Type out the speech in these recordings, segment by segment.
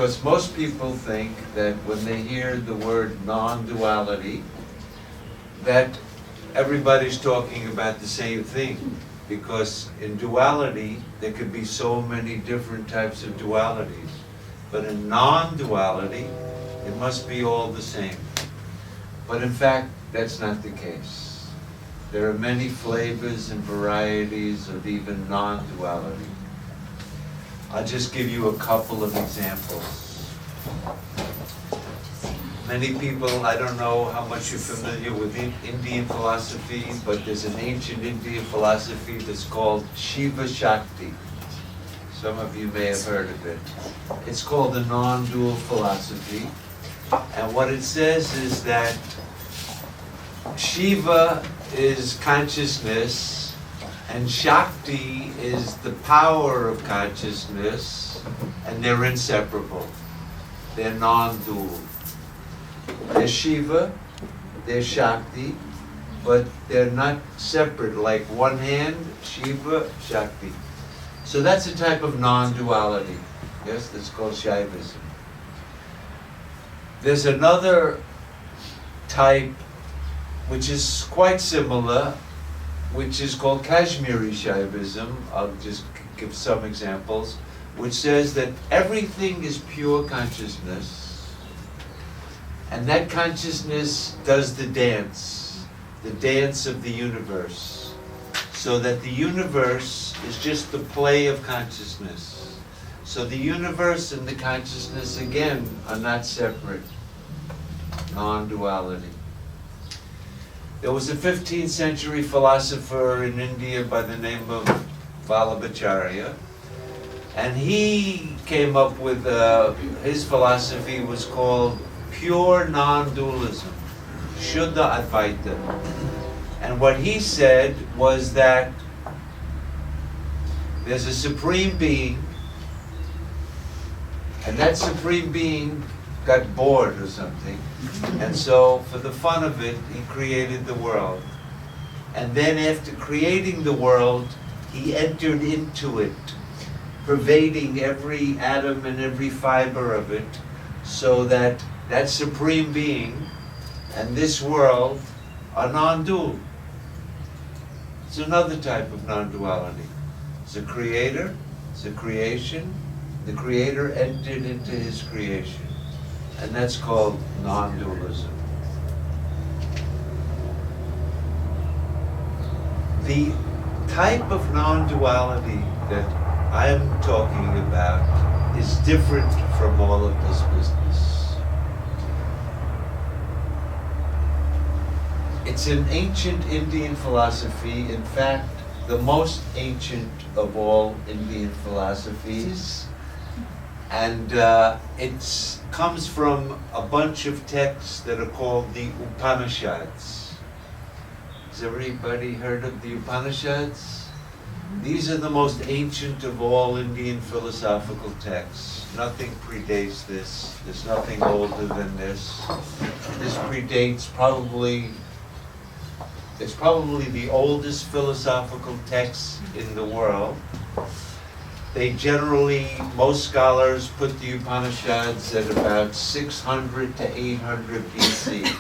because most people think that when they hear the word non-duality, that everybody's talking about the same thing. Because in duality, there could be so many different types of dualities. But in non-duality, it must be all the same. But in fact, that's not the case. There are many flavors and varieties of even non-duality. I'll just give you a couple of examples. Many people, I don't know how much you're familiar with Indian philosophy, but there's an ancient Indian philosophy that's called Shiva Shakti. Some of you may have heard of it. It's called the non-dual philosophy. And what it says is that Shiva is consciousness, and Shakti is the power of consciousness, and they're inseparable. They're non-dual. There's Shiva, there's Shakti, but they're not separate, like one hand, Shiva, Shakti. So that's a type of non-duality. Yes, that's called Shaivism. There's another type which is quite similar, which is called Kashmiri Shaivism. I'll just give some examples, which says that everything is pure consciousness, and that consciousness does the dance of the universe, so that the universe is just the play of consciousness. So the universe and the consciousness, again, are not separate. Non-duality. There was a 15th century philosopher in India by the name of Vallabhacharya, and he came up with, his philosophy was called pure non-dualism, Shuddha Advaita. And what he said was that there's a supreme being, and that supreme being got bored or something, and so for the fun of it, he created the world. And then after creating the world, he entered into it, pervading every atom and every fiber of it, so that that supreme being and this world are non-dual. It's another type of non-duality. It's a creator, it's a creation. The creator entered into his creation, and that's called non-dualism. The type of non-duality that I'm talking about is different from all of this business. It's an ancient Indian philosophy, in fact, the most ancient of all Indian philosophies. And it comes from a bunch of texts that are called the Upanishads. Has everybody heard of the Upanishads? These are the most ancient of all Indian philosophical texts. Nothing predates this. There's nothing older than this. This predates it's probably the oldest philosophical text in the world. They generally, most scholars put the Upanishads at about 600 to 800 BC.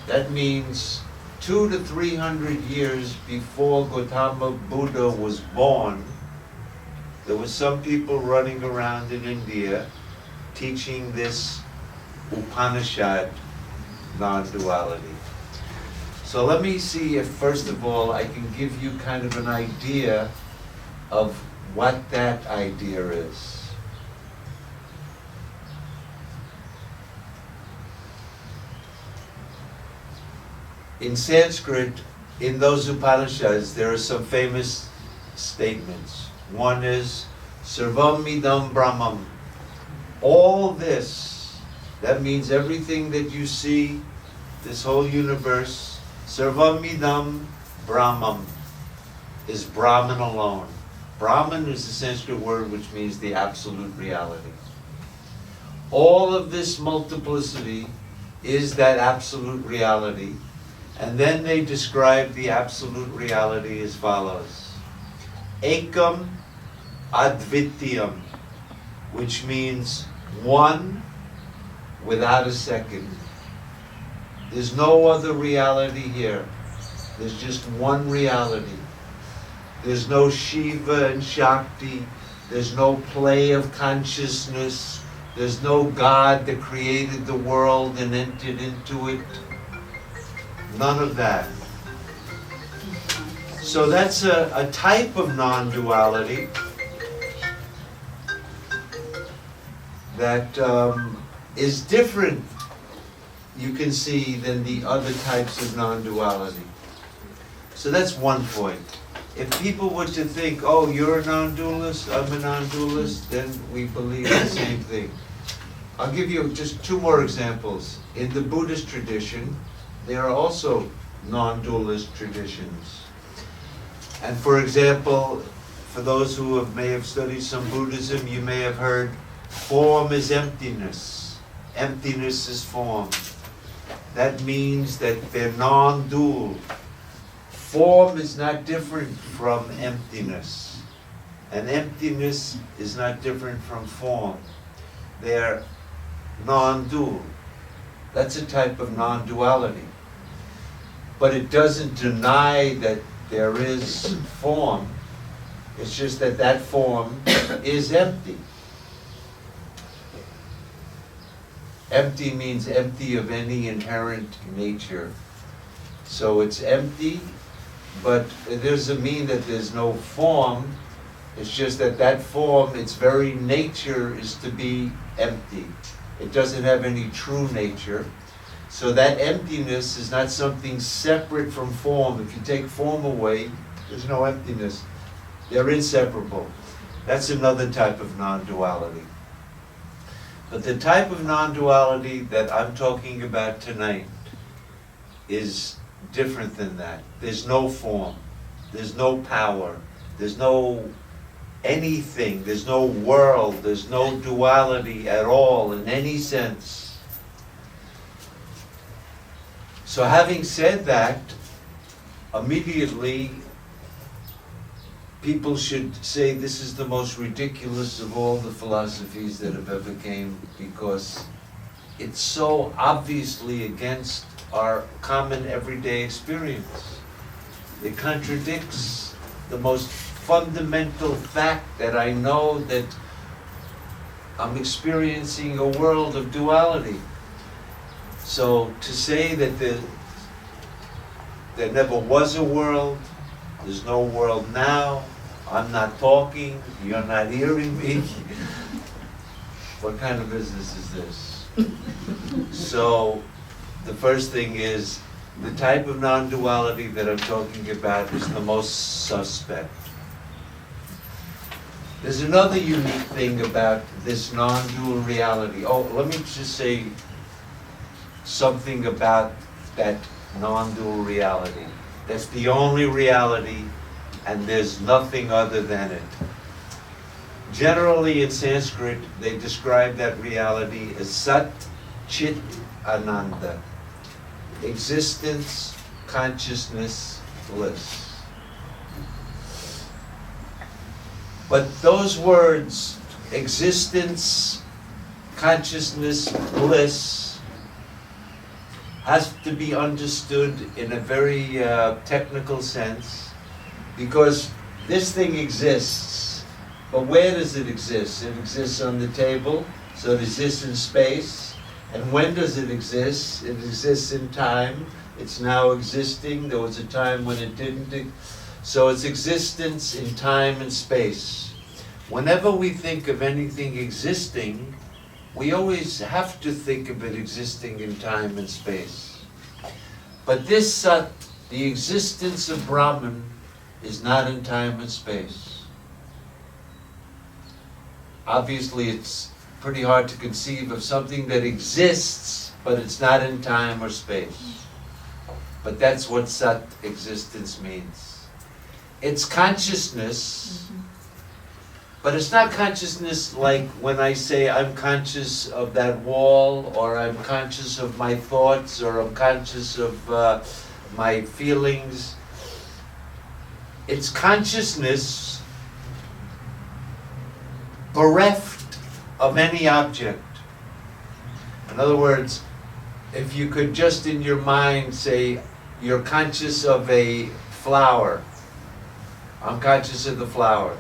That means 200 to 300 years before Gautama Buddha was born, there were some people running around in India teaching this Upanishad non-duality. So let me see if, first of all, I can give you kind of an idea of what that idea is. In Sanskrit, in those Upanishads, there are some famous statements. One is, Sarvam idam Brahmam. All this, that means everything that you see, this whole universe, Sarvam idam Brahmam, is Brahman alone. Brahman is the Sanskrit word which means the absolute reality. All of this multiplicity is that absolute reality. And then they describe the absolute reality as follows. Ekam Advitiyam, which means one without a second. There's no other reality here. There's just one reality. There's no Shiva and Shakti. There's no play of consciousness. There's no God that created the world and entered into it. None of that. So that's a type of non-duality that is different, you can see, than the other types of non-duality. So that's one point. If people were to think, oh, you're a non-dualist, I'm a non-dualist, then we believe the same thing. I'll give you just two more examples. In the Buddhist tradition, there are also non-dualist traditions. And for example, for those who may have studied some Buddhism, you may have heard form is emptiness. Emptiness is form. That means that they're non-dual. Form is not different from emptiness. And emptiness is not different from form. They're non-dual. That's a type of non-duality. But it doesn't deny that there is form. It's just that that form is empty. Empty means empty of any inherent nature. So it's empty, but it doesn't mean that there's no form. It's just that that form, its very nature is to be empty. It doesn't have any true nature. So that emptiness is not something separate from form. If you take form away, there's no emptiness. They're inseparable. That's another type of non-duality. But the type of non-duality that I'm talking about tonight is different than that. There's no form. There's no power. There's no anything. There's no world. There's no duality at all in any sense. So having said that, immediately people should say this is the most ridiculous of all the philosophies that have ever came, because it's so obviously against our common everyday experience. It contradicts the most fundamental fact that I know, that I'm experiencing a world of duality. So to say that there never was a world, there's no world now, I'm not talking, you're not hearing me, what kind of business is this? So the first thing is, the type of non-duality that I'm talking about is the most suspect. There's another unique thing about this non-dual reality. Oh, let me just say something about that non-dual reality. That's the only reality, and there's nothing other than it. Generally in Sanskrit, they describe that reality as Sat Chit Ananda. Existence, consciousness, bliss. But those words, existence, consciousness, bliss, has to be understood in a very technical sense, because this thing exists, but where does it exist? It exists on the table, so it exists in space. And when does it exist? It exists in time. It's now existing. There was a time when it didn't. So it's existence in time and space. Whenever we think of anything existing, we always have to think of it existing in time and space. But this Sat, the existence of Brahman, is not in time and space. Obviously, it's pretty hard to conceive of something that exists, but it's not in time or space. But that's what Sat existence means. It's consciousness, but it's not consciousness like when I say I'm conscious of that wall, or I'm conscious of my thoughts, or I'm conscious of my feelings. It's consciousness bereft of any object. In other words, if you could just in your mind say, you're conscious of a flower. I'm conscious of the flower.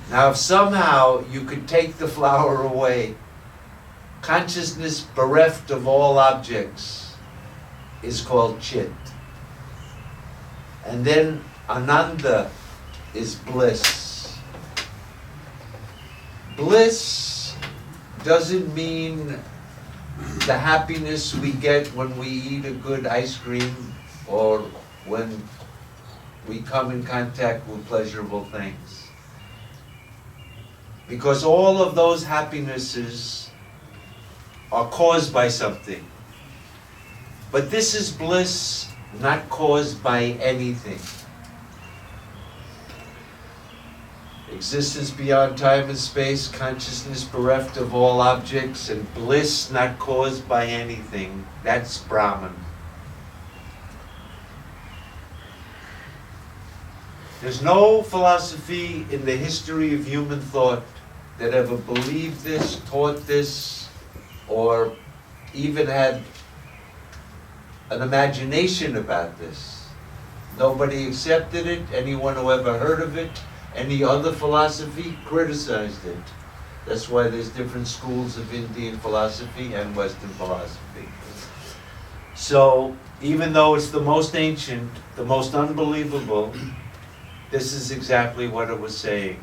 Now if somehow you could take the flower away, consciousness bereft of all objects is called chit. And then ananda is bliss. Bliss doesn't mean the happiness we get when we eat a good ice cream or when we come in contact with pleasurable things. Because all of those happinesses are caused by something. But this is bliss not caused by anything. Existence beyond time and space, consciousness bereft of all objects, and bliss not caused by anything. That's Brahman. There's no philosophy in the history of human thought that ever believed this, taught this, or even had an imagination about this. Nobody accepted it. Anyone who ever heard of it, any other philosophy, criticized it. That's why there's different schools of Indian philosophy and Western philosophy. So, even though it's the most ancient, the most unbelievable, this is exactly what it was saying.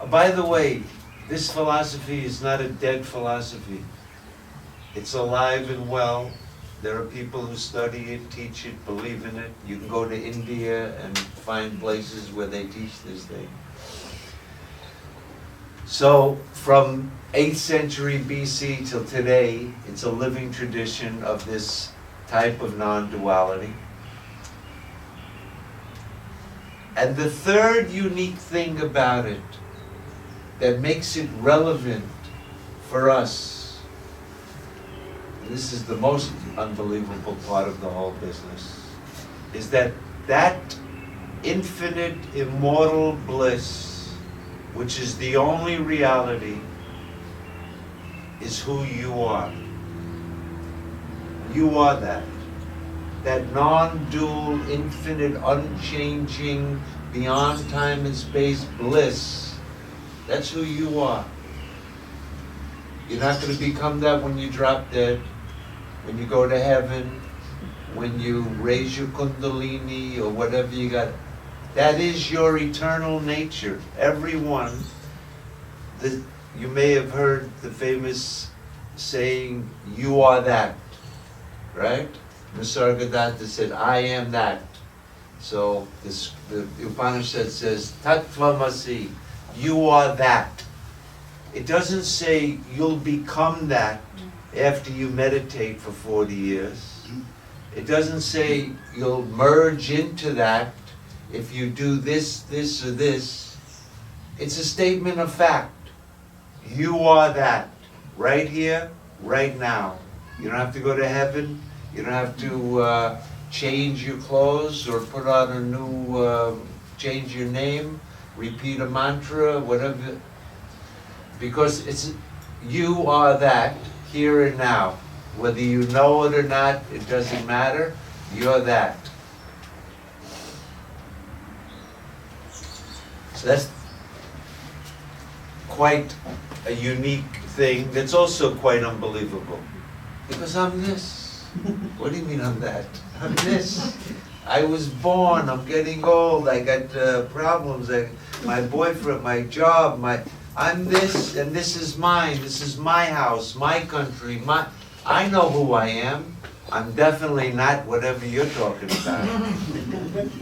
By the way, this philosophy is not a dead philosophy. It's alive and well. There are people who study it, teach it, believe in it. You can go to India and find places where they teach this thing. So, from 8th century BC till today, it's a living tradition of this type of non-duality. And the third unique thing about it that makes it relevant for us, and this is the most unbelievable part of the whole business, is that that infinite, immortal bliss, which is the only reality, is who you are. You are that. That non-dual, infinite, unchanging, beyond time and space bliss. That's who you are. You're not going to become that when you drop dead, when you go to heaven, when you raise your kundalini or whatever you got. That is your eternal nature. Everyone, you may have heard the famous saying, you are that, right? Nisargadatta said, I am that. So the Upanishad says, Tattvamasi, you are that. It doesn't say you'll become that after you meditate for 40 years. It doesn't say you'll merge into that if you do this, this, or this. It's a statement of fact. You are that, right here, right now. You don't have to go to heaven. You don't have to change your clothes or put on a new, change your name, repeat a mantra, whatever. Because you are that here and now. Whether you know it or not, it doesn't matter. You're that. So that's quite a unique thing that's also quite unbelievable. Because I'm this. What do you mean I'm that? I'm this. I was born, I'm getting old, I got problems, my boyfriend, my job, I'm this and this is mine, this is my house, my country, I know who I am. I'm definitely not whatever you're talking about.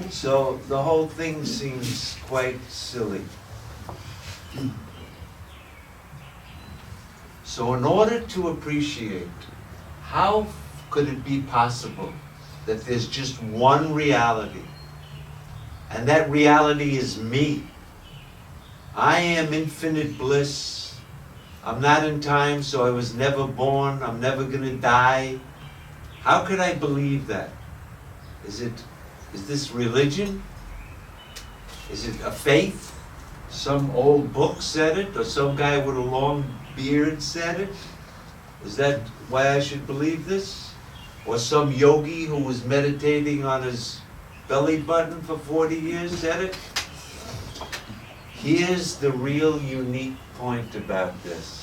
So the whole thing seems quite silly. So in order to appreciate how could it be possible that there's just one reality, and that reality is me. I am infinite bliss. I'm not in time, so I was never born. I'm never going to die. How could I believe that? Is this religion? Is it a faith? Some old book said it, or some guy with a long beard said it? Is that why I should believe this? Or some yogi who was meditating on his belly button for 40 years said it? Here's the real unique point about this.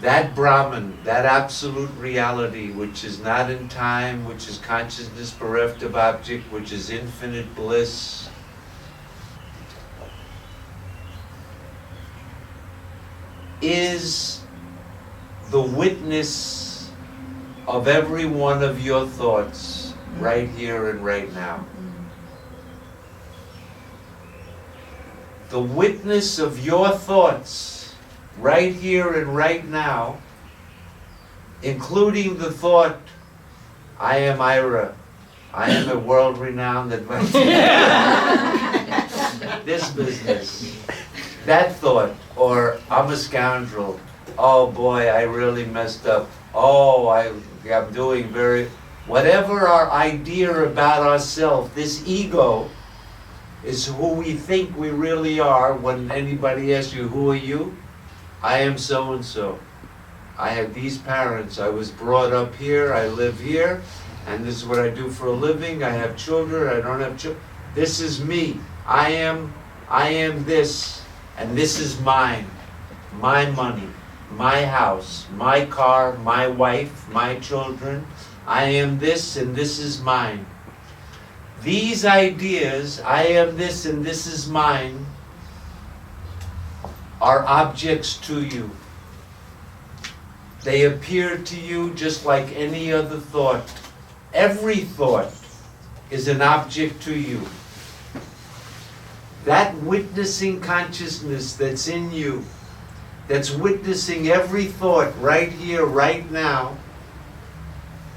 That Brahman, that absolute reality, which is not in time, which is consciousness bereft of object, which is infinite bliss, is the witness of every one of your thoughts right here and right now. The witness of your thoughts right here and right now, including the thought, I am Ira, I am a world-renowned Advaita. This business, that thought, or I'm a scoundrel, oh boy, I really messed up, oh, I'm doing whatever our idea about ourselves, this ego is who we think we really are. When anybody asks you, who are you? I am so-and-so. I have these parents. I was brought up here. I live here. And this is what I do for a living. I have children. I don't have children. This is me. I am this. And this is mine. My money. My house. My car. My wife. My children. I am this and this is mine. These ideas, I am this and this is mine, are objects to you. They appear to you just like any other thought. Every thought is an object to you. That witnessing consciousness that's in you, that's witnessing every thought right here, right now,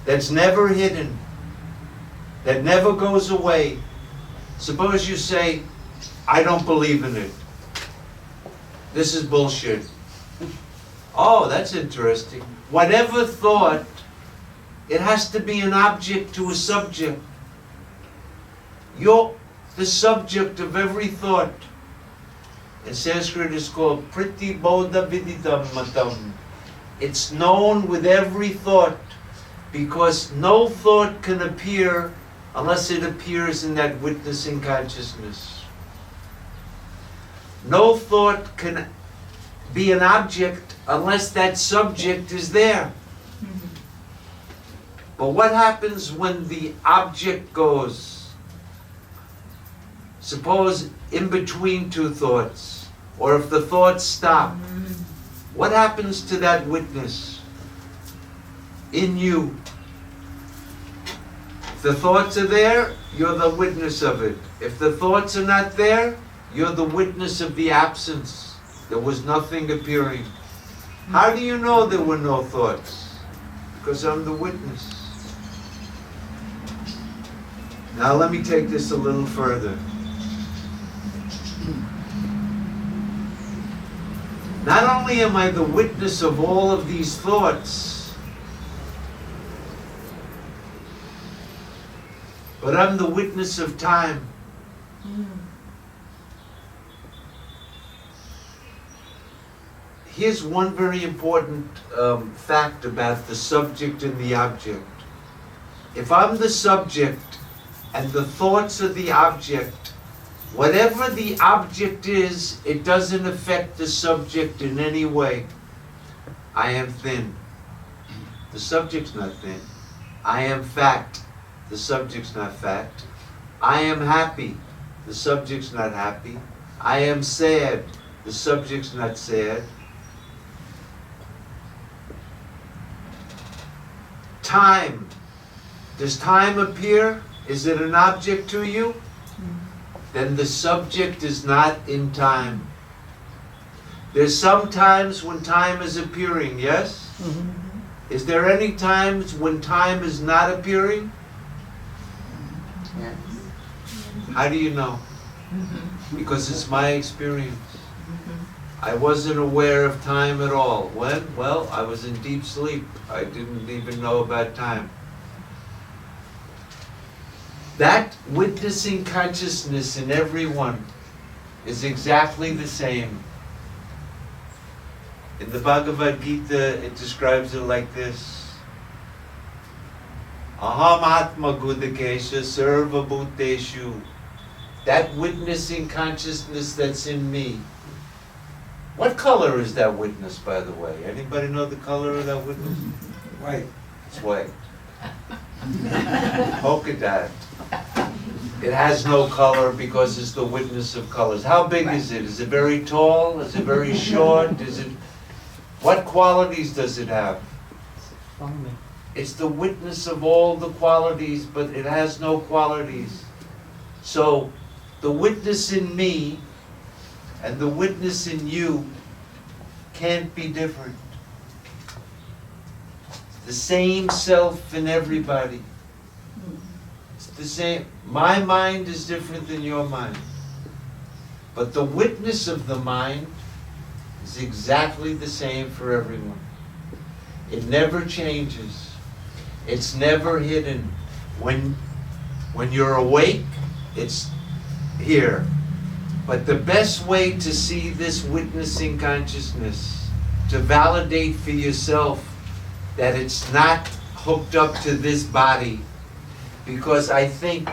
that's never hidden, that never goes away. Suppose you say, I don't believe in it. This is bullshit. Oh, that's interesting. Whatever thought, it has to be an object to a subject. You're the subject of every thought. In Sanskrit it's called Priti Bodha Viditam Matam. It's known with every thought, because no thought can appear unless it appears in that witnessing consciousness. No thought can be an object unless that subject is there. But what happens when the object goes? Suppose in between two thoughts, or if the thoughts stop, what happens to that witness in you? If the thoughts are there, you're the witness of it. If the thoughts are not there, you're the witness of the absence. There was nothing appearing. How do you know there were no thoughts? Because I'm the witness. Now let me take this a little further. Not only am I the witness of all of these thoughts, but I'm the witness of time. Here's one very important fact about the subject and the object. If I'm the subject and the thoughts are the object, whatever the object is, it doesn't affect the subject in any way. I am thin. The subject's not thin. I am fat. The subject's not fat. I am happy. The subject's not happy. I am sad. The subject's not sad. Time. Does time appear? Is it an object to you? Then the subject is not in time. There's some times when time is appearing, yes? Is there any times when time is not appearing? Yes. How do you know? Because it's my experience. I wasn't aware of time at all. When? Well, I was in deep sleep. I didn't even know about time. That witnessing consciousness in everyone is exactly the same. In the Bhagavad Gita, it describes it like this. Aham atma gudakesha sarva bhuteshu. That witnessing consciousness that's in me. What color is that witness, by the way? Anybody know the color of that witness? White. It's white. Polka dot. It has no color because it's the witness of colors. How big is it? Is it very tall? Is it very short? Is it? What qualities does it have? It's the witness of all the qualities, but it has no qualities. So, the witness in me and the witness in you can't be different. The same self in everybody. It's the same. My mind is different than your mind. But the witness of the mind is exactly the same for everyone. It never changes. It's never hidden. When you're awake, it's here. But the best way to see this witnessing consciousness, to validate for yourself that it's not hooked up to this body, because I think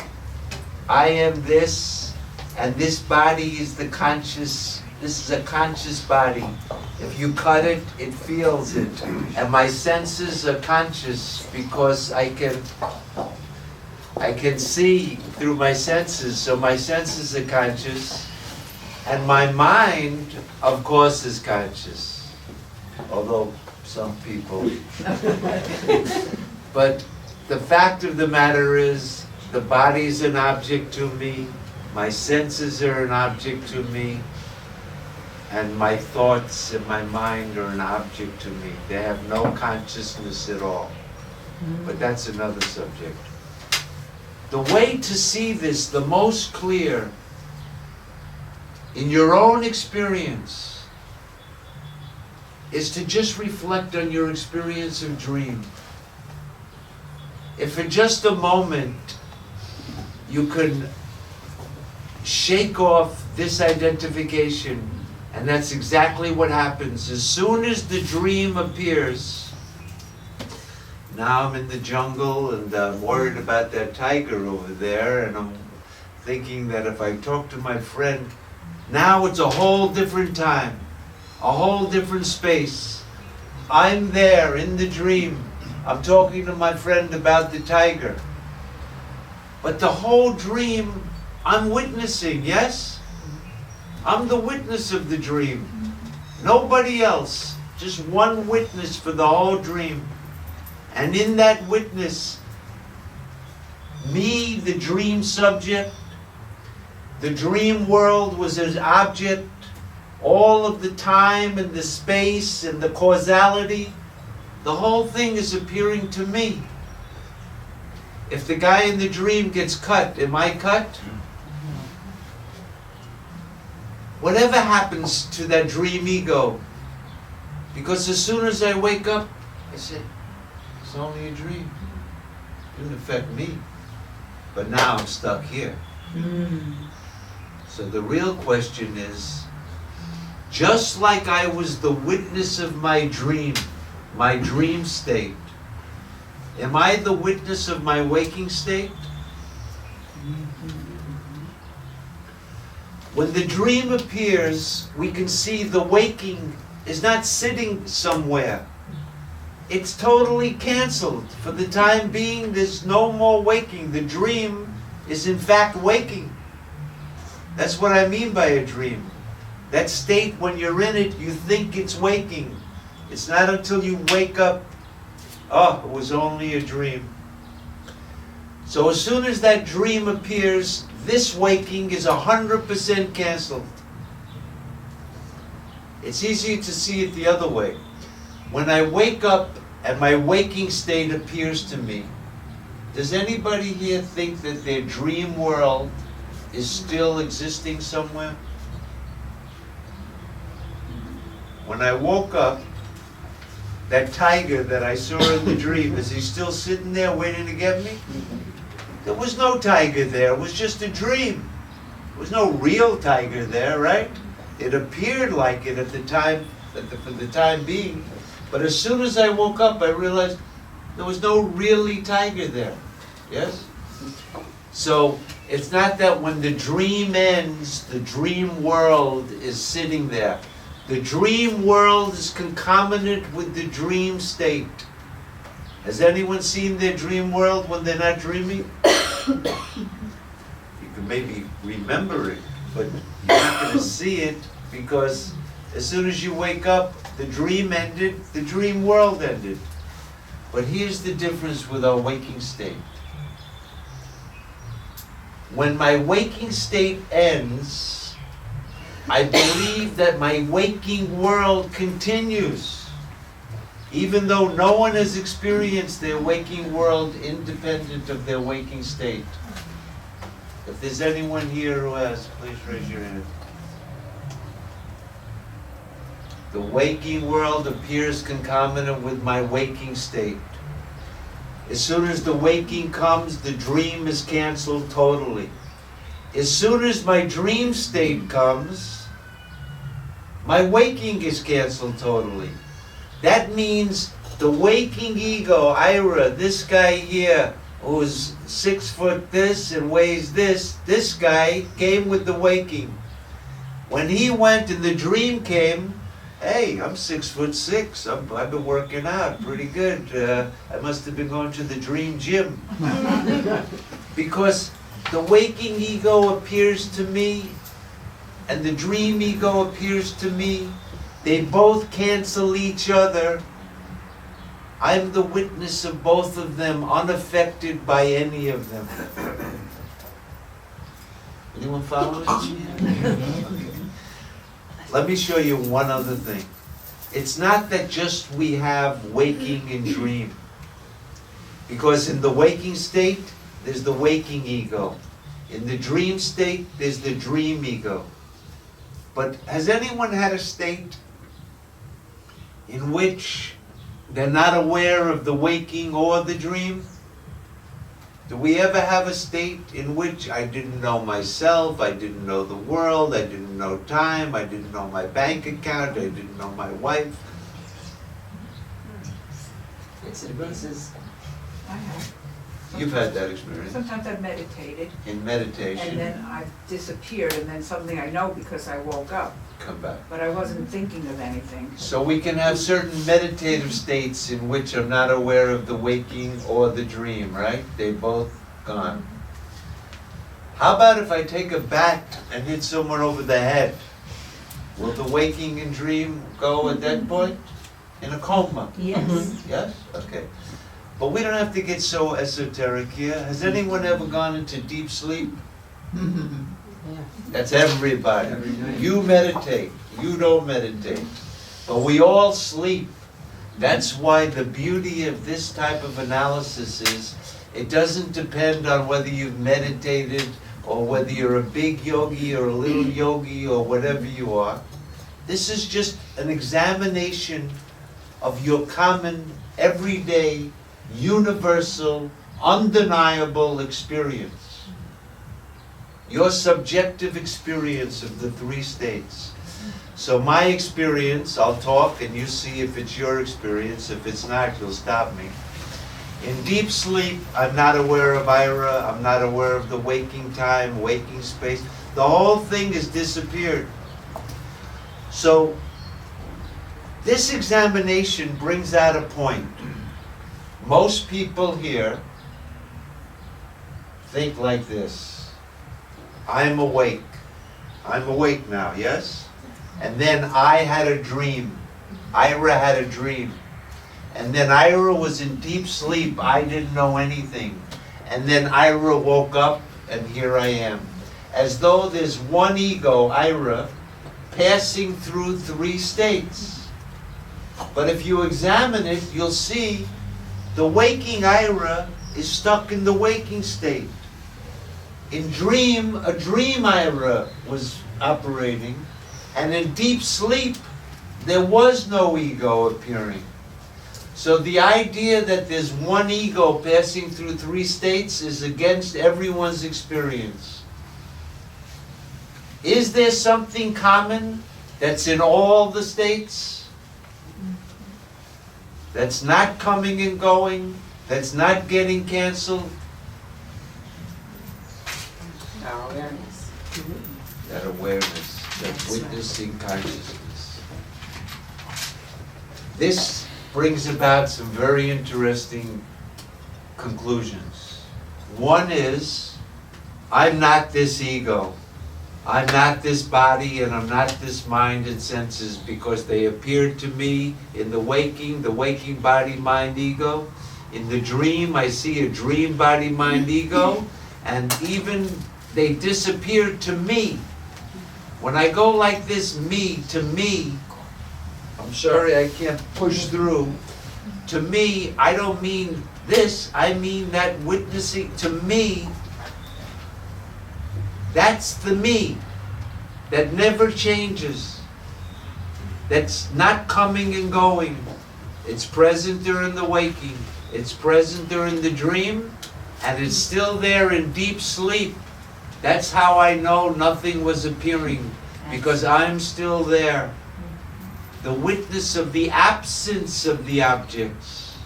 I am this, and this body is the conscious, this is a conscious body. If you cut it, it feels it. And my senses are conscious because I can see through my senses, so my senses are conscious. And my mind, of course, is conscious. Although some people. But the fact of the matter is, the body is an object to me, my senses are an object to me, and my thoughts and my mind are an object to me. They have no consciousness at all. But that's another subject. The way to see this, the most clear, in your own experience, is to just reflect on your experience of dream. If for just a moment you could shake off this identification, and that's exactly what happens. As soon as the dream appears, now I'm in the jungle and I'm worried about that tiger over there, and I'm thinking that if I talk to my friend, now it's a whole different time, a whole different space. I'm there in the dream. I'm talking to my friend about the tiger. But the whole dream, I'm witnessing, yes? I'm the witness of the dream. Nobody else. Just one witness for the whole dream. And in that witness, me, the dream subject, the dream world was an object, all of the time and the space and the causality, the whole thing is appearing to me. If the guy in the dream gets cut, am I cut? Whatever happens to that dream ego, because as soon as I wake up, I say, it's only a dream. It didn't affect me. But now I'm stuck here. So the real question is, just like I was the witness of my dream state, am I the witness of my waking state? When the dream appears, we can see the waking is not sitting somewhere. It's totally canceled. For the time being, there's no more waking. The dream is in fact waking. That's what I mean by a dream. That state, when you're in it, you think it's waking. It's not until you wake up, oh, it was only a dream. So as soon as that dream appears, this waking is 100% canceled. It's easy to see it the other way. When I wake up and my waking state appears to me, does anybody here think that their dream world is still existing somewhere? When I woke up, that tiger that I saw in the dream, is he still sitting there waiting to get me? There was no tiger there. It was just a dream. There was no real tiger there, right? It appeared like it at the time, for the time being. But as soon as I woke up, I realized there was no really tiger there. Yes? So it's not that when the dream ends, the dream world is sitting there. The dream world is concomitant with the dream state. Has anyone seen their dream world when they're not dreaming? You can maybe remember it, but you're not going to see it, because as soon as you wake up, the dream ended, the dream world ended. But here's the difference with our waking state. When my waking state ends, I believe that my waking world continues, even though no one has experienced their waking world independent of their waking state. If there's anyone here who has, please raise your hand. The waking world appears concomitant with my waking state. As soon as the waking comes, the dream is canceled totally. As soon as my dream state comes, my waking is canceled totally. That means the waking ego, Ira, this guy here, who's 6 foot this and weighs this guy came with the waking. When he went and the dream came, hey, I'm 6'6". I've been working out pretty good. I must have been going to the dream gym. Because the waking ego appears to me and the dream ego appears to me. They both cancel each other. I'm the witness of both of them, unaffected by any of them. Anyone follow me? Okay. Let me show you one other thing. It's not that just we have waking and dream. Because in the waking state, there's the waking ego. In the dream state, there's the dream ego. But has anyone had a state in which they're not aware of the waking or the dream? Do we ever have a state in which I didn't know myself, I didn't know the world, I didn't know time, I didn't know my bank account, I didn't know my wife? Experiences. I have. You've had that experience. Sometimes I've meditated, In meditation, and then I've disappeared, and then something I know because I woke up, come back. but I wasn't thinking of anything. So we can have certain meditative states in which I'm not aware of the waking or the dream, right? They both gone. How about if I take a bat and hit someone over the head? Will the waking and dream go at that point? In a coma? Yes. Yes? Okay. But we don't have to get so esoteric here. Has anyone ever gone into deep sleep? That's everybody. You meditate. You don't meditate. But we all sleep. That's why the beauty of this type of analysis is it doesn't depend on whether you've meditated or whether you're a big yogi or a little yogi or whatever you are. This is just an examination of your common, everyday, universal, undeniable experience. Your subjective experience of the three states. So my experience, I'll talk and you see if it's your experience. If it's not, you'll stop me. In deep sleep, I'm not aware of Ira, I'm not aware of the waking time, waking space. The whole thing has disappeared. So this examination brings out a point. Most people here think like this. I'm awake. I'm awake now, yes? And then I had a dream. Ira had a dream. And then Ira was in deep sleep. I didn't know anything. And then Ira woke up, and here I am. As though there's one ego, Ira, passing through three states. But if you examine it, you'll see the waking Ira is stuck in the waking state. In dream, a dream Ira was operating. And in deep sleep, there was no ego appearing. So the idea that there's one ego passing through three states is against everyone's experience. Is there something common that's in all the states? That's not coming and going? That's not getting canceled? Our awareness. That awareness, that witnessing consciousness. This brings about some very interesting conclusions. One is, I'm not this ego. I'm not this body, and I'm not this mind and senses, because they appeared to me in the waking body, mind, ego. In the dream, I see a dream body, mind, ego, and even they disappeared to me. When I go like this, me, to me, I'm sorry I can't push through. To me, I don't mean this, I mean that witnessing. To me, that's the me that never changes, that's not coming and going. It's present during the waking, it's present during the dream, and it's still there in deep sleep. That's how I know nothing was appearing, because I'm still there. The witness of the absence of the objects.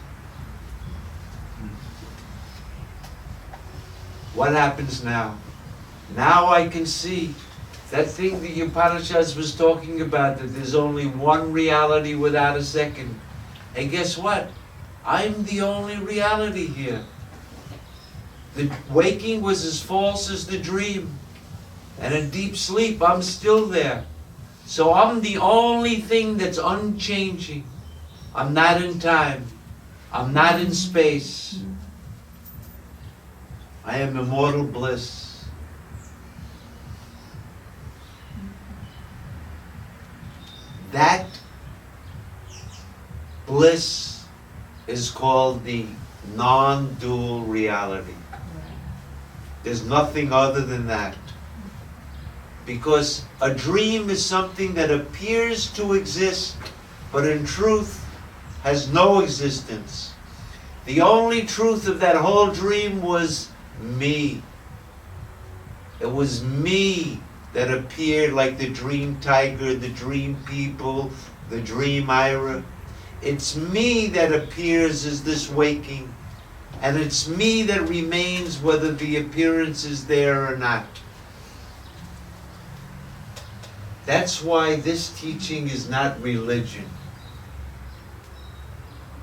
What happens now? Now I can see that thing the Upanishads was talking about, that there's only one reality without a second. And guess what? I'm the only reality here. The waking was as false as the dream. And in deep sleep, I'm still there. So I'm the only thing that's unchanging. I'm not in time. I'm not in space. I am immortal bliss. That bliss is called the non-dual reality. There's nothing other than that. Because a dream is something that appears to exist, but in truth has no existence. The only truth of that whole dream was me. It was me that appeared like the dream tiger, the dream people, the dream Ira. It's me that appears as this waking, and it's me that remains whether the appearance is there or not. That's why this teaching is not religion.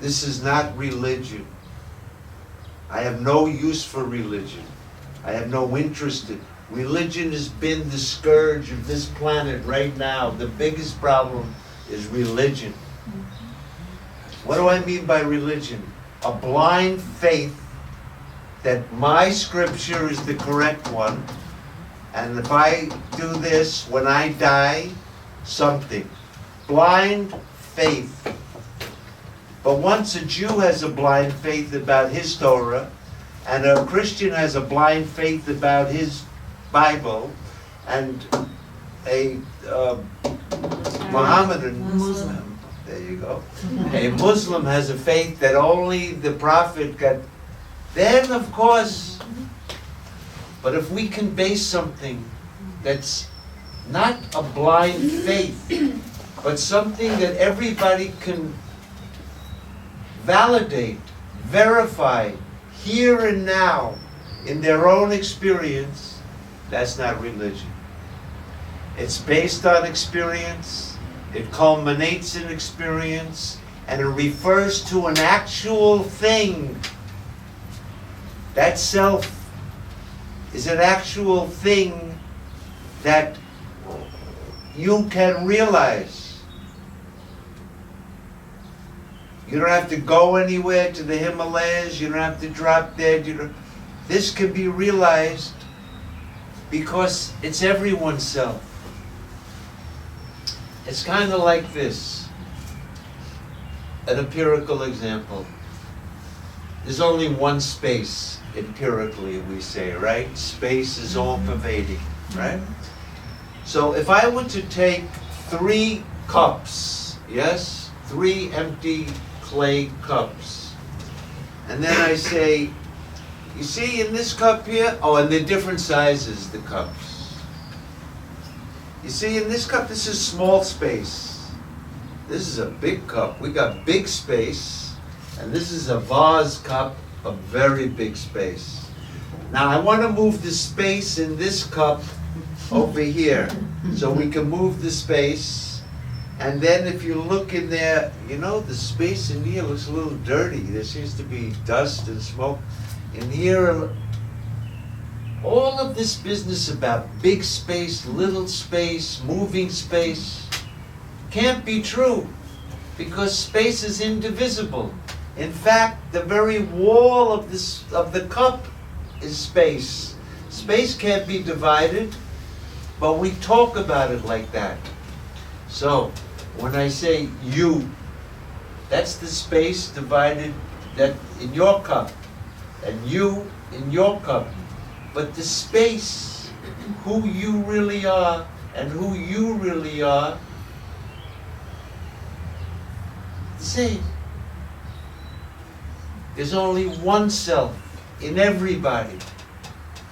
This is not religion. I have no use for religion. I have no interest in it. Religion has been the scourge of this planet right now. The biggest problem is religion. What do I mean by religion? A blind faith that my scripture is the correct one, and if I do this, when I die, something. Blind faith. But once a Jew has a blind faith about his Torah, and a Christian has a blind faith about his Bible, and a Mohammedan, Muslim. there you go, a Muslim has a faith that only the Prophet got, then of course. But if we can base something that's not a blind faith, but something that everybody can validate, verify, here and now, in their own experience, that's not religion. It's based on experience, it culminates in experience, and it refers to an actual thing. That self is an actual thing that you can realize. You don't have to go anywhere to the Himalayas, you don't have to drop dead. This can be realized because it's everyone's self. It's kind of like this. An empirical example. There's only one space, empirically we say, right? Space is all-pervading, right? So if I were to take 3 cups, yes? 3 empty clay cups. And then I say, you see in this cup here? Oh, and they're different sizes, the cups. You see in this cup, this is small space. This is a big cup. We got big space. And this is a vase cup, a very big space. Now I want to move the space in this cup over here. So we can move the space. And then if you look in there, you know, the space in here looks a little dirty. There seems to be dust and smoke. In here, all of this business about big space, little space, moving space, can't be true, because space is indivisible. In fact, the very wall of the cup is space. Space can't be divided, but we talk about it like that. So, when I say you, that's the space divided that in your cup, and you in your cup. But the space, who you really are and who you really are, the same. There's only one self in everybody.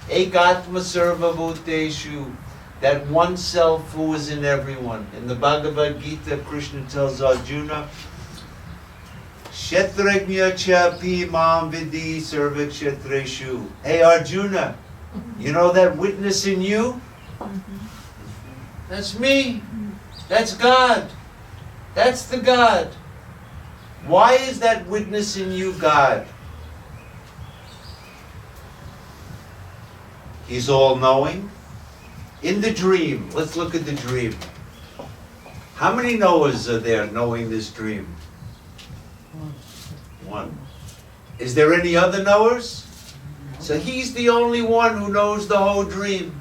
Ekatma sarva bhuteshu, that one self who is in everyone. In the Bhagavad Gita, Krishna tells Arjuna, Kshetrajna chapi mam vidi sarva kshetreshu. Hey Arjuna, you know that witness in you? That's me. That's God. That's the God. Why is that witness in you God? He's all-knowing. In the dream, let's look at the dream. How many knowers are there knowing this dream? One. Is there any other knowers? So he's the only one who knows the whole dream.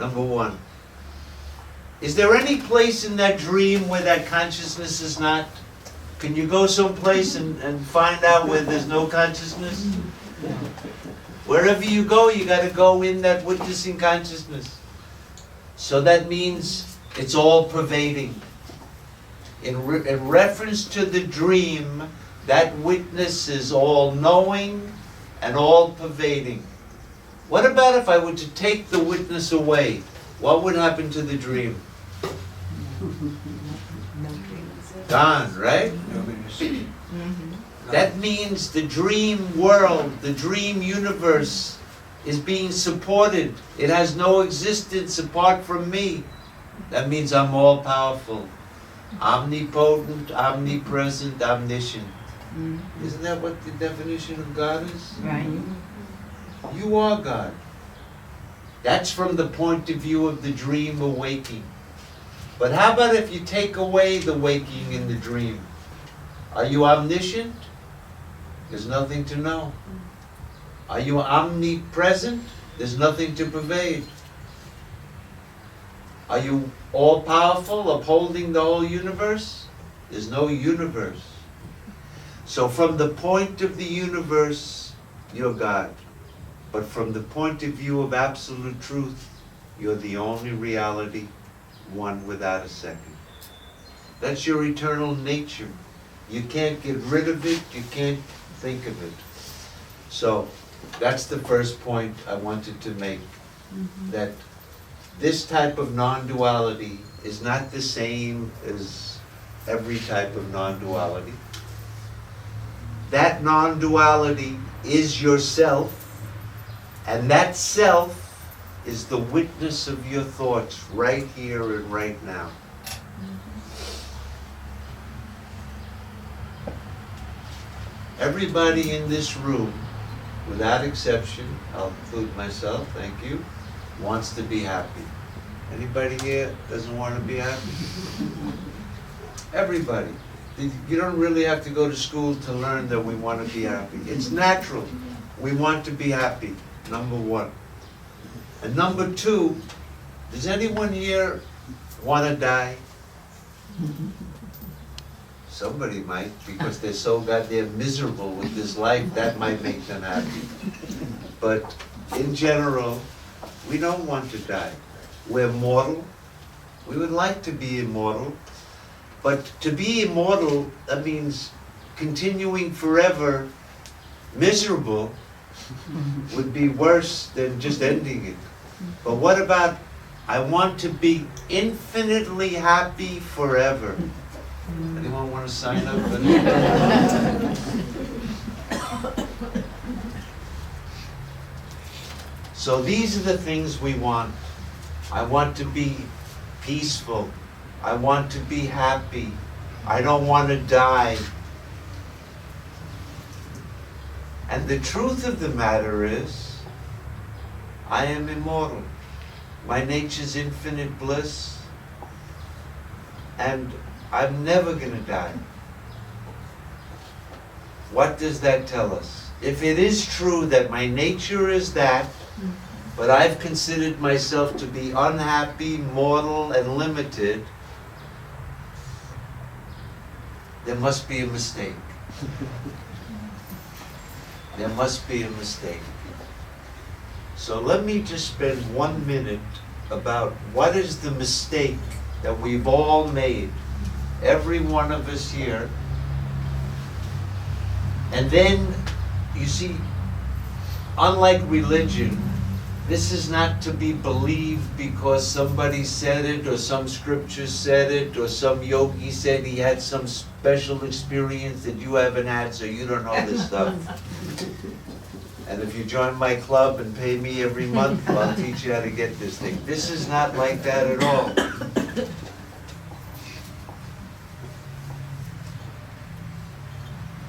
Number one. Is there any place in that dream where that consciousness is not? Can you go someplace and find out where there's no consciousness? Wherever you go, you got to go in that witnessing consciousness. So that means it's all pervading. In reference to the dream, that witness is all knowing and all pervading. What about if I were to take the witness away? What would happen to the dream? Gone, right? That means the dream world, the dream universe is being supported. It has no existence apart from me. That means I'm all powerful, omnipotent, omnipresent, omniscient. Isn't that what the definition of God is? Right. You are God. That's from the point of view of the dream awaking. But how about if you take away the waking in the dream? Are you omniscient? There's nothing to know. Are you omnipresent? There's nothing to pervade. Are you all-powerful, upholding the whole universe? There's no universe. So from the point of the universe, you're God. But from the point of view of absolute truth, you're the only reality, one without a second. That's your eternal nature. You can't get rid of it, you can't think of it. So that's the first point I wanted to make, that this type of non-duality is not the same as every type of non-duality. That non-duality is yourself, and that self is the witness of your thoughts right here and right now. Everybody in this room, without exception, I'll include myself, thank you, wants to be happy. Anybody here doesn't want to be happy? Everybody. You don't really have to go to school to learn that we want to be happy. It's natural. We want to be happy, number one. And number two, does anyone here want to die? Somebody might, because they're so goddamn miserable with this life, that might make them happy. But in general, we don't want to die. We're mortal. We would like to be immortal. But to be immortal, that means continuing forever miserable would be worse than just ending it. But what about, I want to be infinitely happy forever? Anyone want to sign up for that? So these are the things we want. I want to be peaceful. I want to be happy. I don't want to die. And the truth of the matter is, I am immortal. My nature's infinite bliss, and I'm never going to die. What does that tell us? If it is true that my nature is that, but I've considered myself to be unhappy, mortal, and limited, there must be a mistake. There must be a mistake. So let me just spend 1 minute about what is the mistake that we've all made, every one of us here. And then, you see, unlike religion, this is not to be believed because somebody said it, or some scripture said it, or some yogi said he had some special experience that you haven't had, so you don't know this stuff. And if you join my club and pay me every month, I'll teach you how to get this thing. This is not like that at all.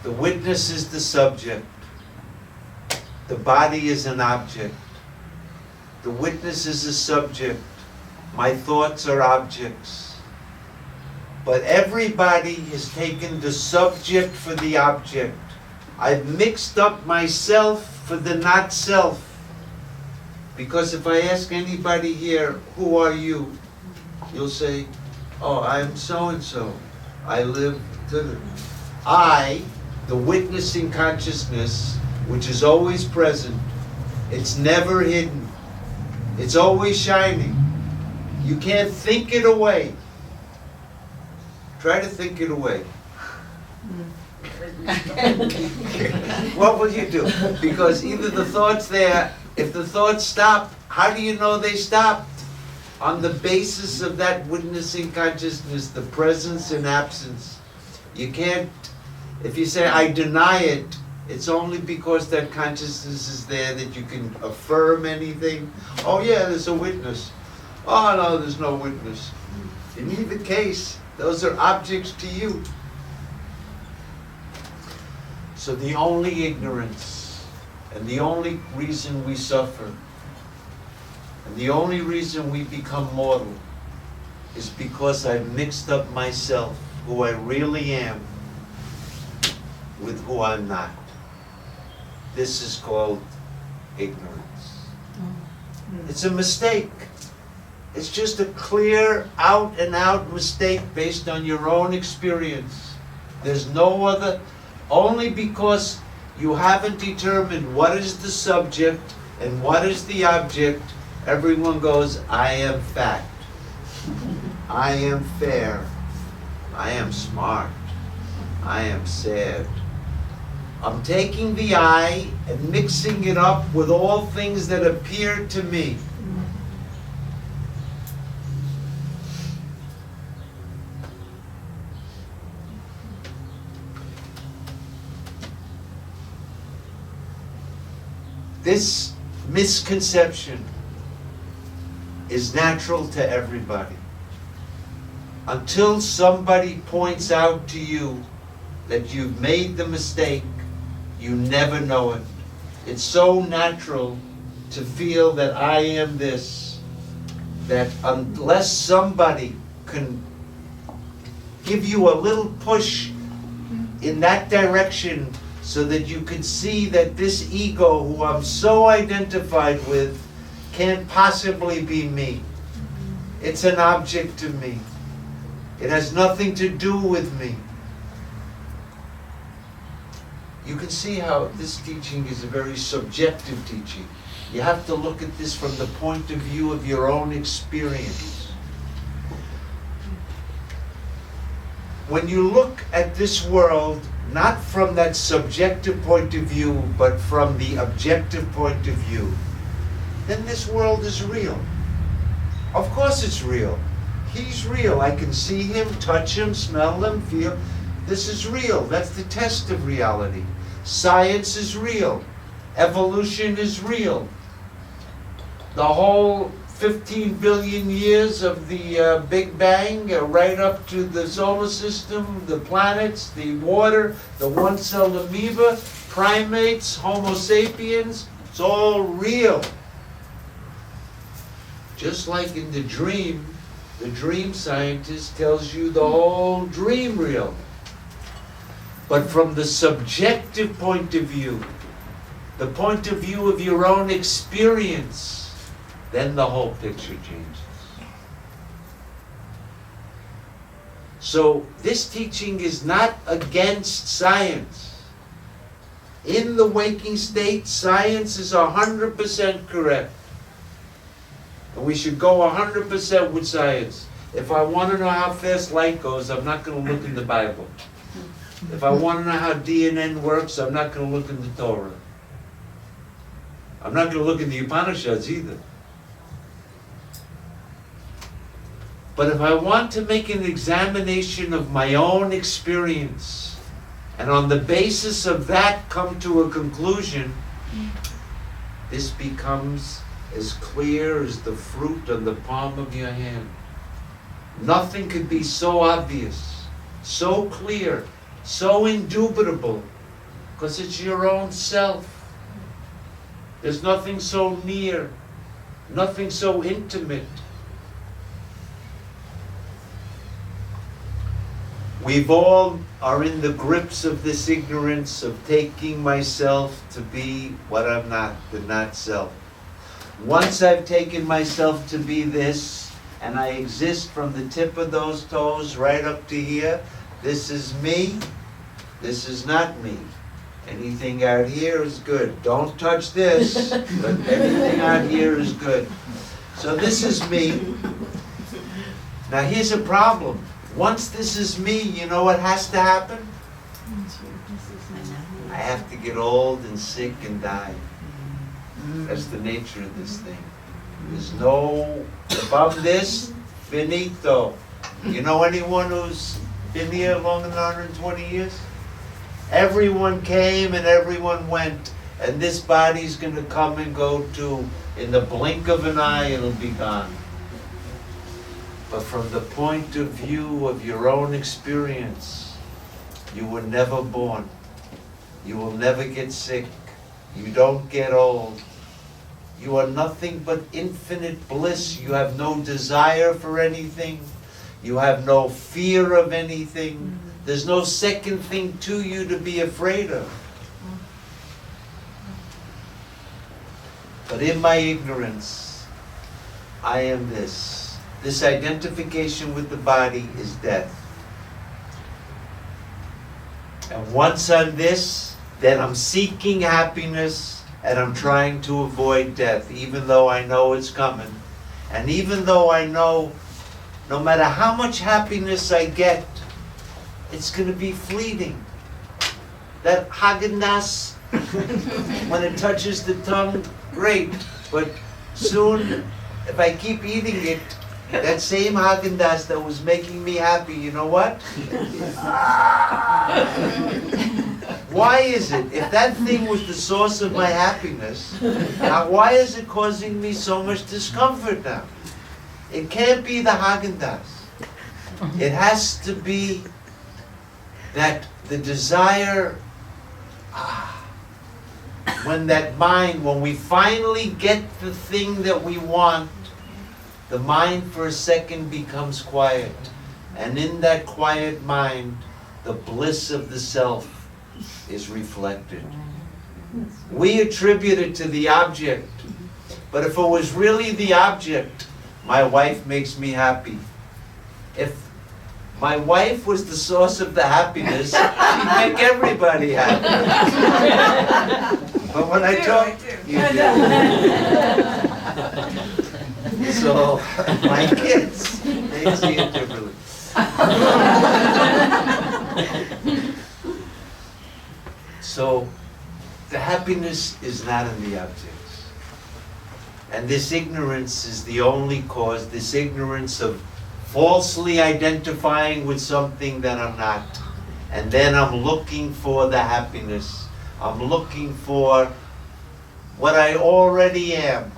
The witness is the subject. The body is an object. The witness is a subject. My thoughts are objects. But everybody has taken the subject for the object. I've mixed up myself for the not self. Because if I ask anybody here, who are you? You'll say, oh, I'm so-and-so. I live to I, the witnessing consciousness, which is always present, it's never hidden. It's always shining. You can't think it away. Try to think it away. What will you do? Because either the thought's there, if the thoughts stop, how do you know they stopped? On the basis of that witnessing consciousness, the presence and absence. You can't, if you say, I deny it, it's only because that consciousness is there that you can affirm anything. Oh yeah, there's a witness. Oh no, there's no witness. In either case, those are objects to you. So the only ignorance, and the only reason we suffer, and the only reason we become mortal, is because I've mixed up myself, who I really am, with who I'm not. This is called ignorance. It's a mistake. It's just a clear, out and out mistake based on your own experience. There's no other, only because you haven't determined what is the subject and what is the object, everyone goes, I am fact. I am fair. I am smart. I am sad. I'm taking the I and mixing it up with all things that appear to me. This misconception is natural to everybody. Until somebody points out to you that you've made the mistake, you never know it. It's so natural to feel that I am this, that unless somebody can give you a little push in that direction so that you can see that this ego who I'm so identified with can't possibly be me. It's an object to me. It has nothing to do with me. You can see how this teaching is a very subjective teaching. You have to look at this from the point of view of your own experience. When you look at this world not from that subjective point of view, but from the objective point of view, then this world is real. Of course it's real. He's real. I can see him, touch him, smell him, feel. This is real. That's the test of reality. Science is real. Evolution is real. The whole 15 billion years of the Big Bang, right up to the solar system, the planets, the water, the one-celled amoeba, primates, Homo sapiens, it's all real. Just like in the dream scientist tells you the whole dream real. But from the subjective point of view, the point of view of your own experience, then the whole picture changes. So this teaching is not against science. In the waking state, science is 100% correct. And we should go 100% with science. If I want to know how fast light goes, I'm not going to look in the Bible. If I want to know how DNA works, I'm not going to look in the Torah. I'm not going to look in the Upanishads either. But if I want to make an examination of my own experience, and on the basis of that come to a conclusion, this becomes as clear as the fruit on the palm of your hand. Nothing could be so obvious, so clear, so indubitable, because it's your own self. There's nothing so near, nothing so intimate. We've all are in the grips of this ignorance of taking myself to be what I'm not, the not self. Once I've taken myself to be this, and I exist from the tip of those toes right up to here, this is me, this is not me. Anything out here is good. Don't touch this, but anything out here is good. So this is me. Now here's a problem. Once this is me, you know what has to happen? I have to get old and sick and die. That's the nature of this thing. There's no, above this, finito. You know anyone who's been here longer than 120 years? Everyone came and everyone went, and this body's going to come and go too. In the blink of an eye, it'll be gone. But from the point of view of your own experience, you were never born. You will never get sick. You don't get old. You are nothing but infinite bliss. You have no desire for anything. You have no fear of anything. There's no second thing to you to be afraid of. But in my ignorance, I am this. This identification with the body is death. And once I'm this, then I'm seeking happiness and I'm trying to avoid death, even though I know it's coming. And even though I know no matter how much happiness I get, it's going to be fleeting. That Haagen-Dazs, when it touches the tongue, great. But soon, if I keep eating it, that same Haagen-Dazs that was making me happy, you know what? Why is it, if that thing was the source of my happiness, why is it causing me so much discomfort now? It can't be the Haagen-Dazs. It has to be that the desire, when that mind, when we finally get the thing that we want, the mind for a second becomes quiet. And in that quiet mind, the bliss of the self is reflected. We attribute it to the object. But if it was really the object, my wife makes me happy. If my wife was the source of the happiness, she'd make everybody happy. But when I talk, you do. So, my kids, they see it differently. So the happiness is not in the objects. And this ignorance is the only cause, this ignorance of falsely identifying with something that I'm not. And then I'm looking for the happiness. I'm looking for what I already am.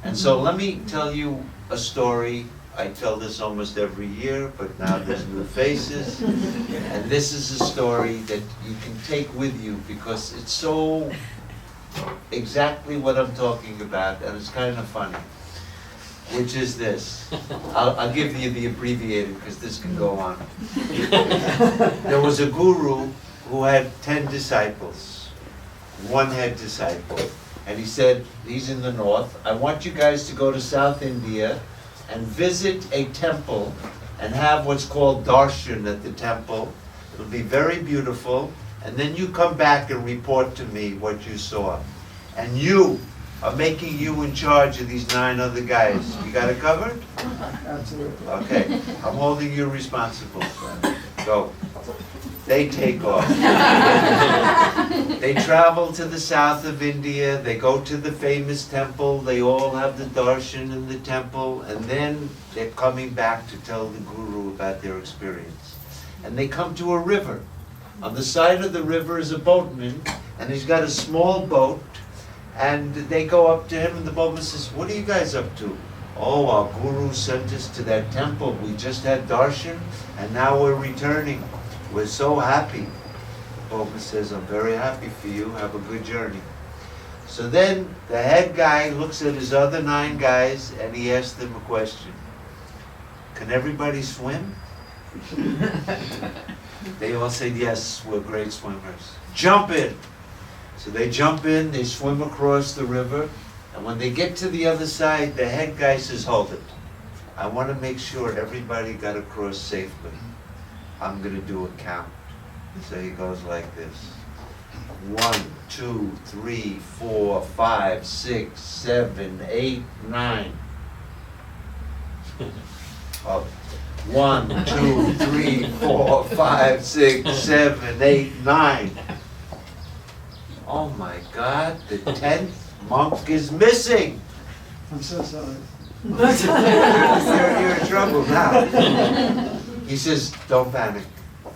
And so let me tell you a story. I tell this almost every year, but now there's new faces. And this is a story that you can take with you because it's so exactly what I'm talking about, and it's kind of funny, which is this. I'll give you the abbreviated because this can go on. There was a guru who had 10 disciples. One head disciple. And he said, he's in the north, I want you guys to go to South India and visit a temple and have what's called darshan at the temple. It'll be very beautiful. And then you come back and report to me what you saw. And you are making you in charge of these 9 other guys. You got it covered? Absolutely. Okay, I'm holding you responsible. Go. They take off. They travel to the south of India, they go to the famous temple, they all have the darshan in the temple, and then they're coming back to tell the guru about their experience. And they come to a river. On the side of the river is a boatman, and he's got a small boat, and they go up to him, and the boatman says, what are you guys up to? Oh, our guru sent us to that temple. We just had darshan, and now we're returning. We're so happy. The boatman says, I'm very happy for you. Have a good journey. So then the head guy looks at his other 9 guys, and he asks them a question. Can everybody swim? They all said, yes, we're great swimmers. Jump in. So they jump in, they swim across the river, and when they get to the other side, the head guy says, hold it. I want to make sure everybody got across safely. I'm going to do a count. So he goes like this. 1, 2, 3, 4, 5, 6, 7, 8, 9. Oh. 1, 2, 3, 4, 5, 6, 7, 8, 9. Oh my God, the 10th monk is missing. I'm so sorry. You're in trouble now. He says, don't panic.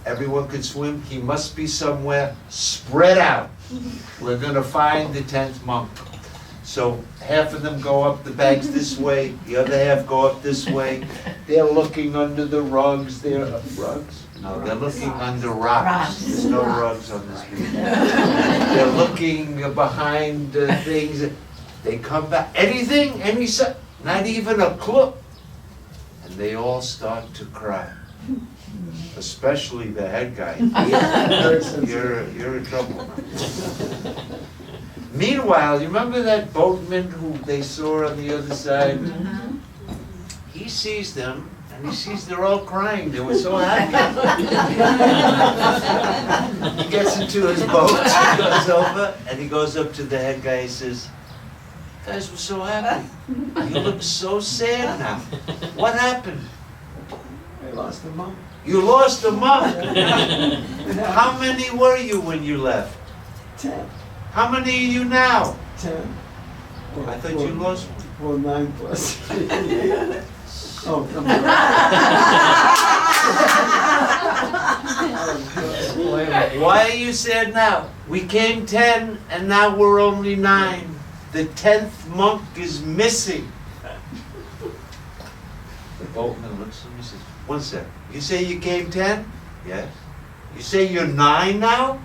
Everyone can swim. He must be somewhere spread out. We're going to find the 10th monk. So half of them go up the banks this way, the other half go up this way. They're looking under the rugs. Rugs? No, they're looking under rocks. There's no rugs on this beach. They're looking behind things. They come back. Anything? Not even a clue. And they all start to cry. Especially the head guy. You're in trouble. Meanwhile, you remember that boatman who they saw on the other side? He sees them, and he sees they're all crying. They were so happy. He gets into his boat, he goes over, and he goes up to the head guy. He says, "You guys were so happy. You look so sad now. What happened?" I lost the monk. You lost a monk. How many were you when you left? 10. How many are you now? 10. I thought you lost one. Well, 9 plus. Oh, come on. Why are you sad now? We came 10 and now we're only 9. The 10th monk is missing. The boatman looks at me and says, "One second. You say you came 10? Yes. You say you're 9 now?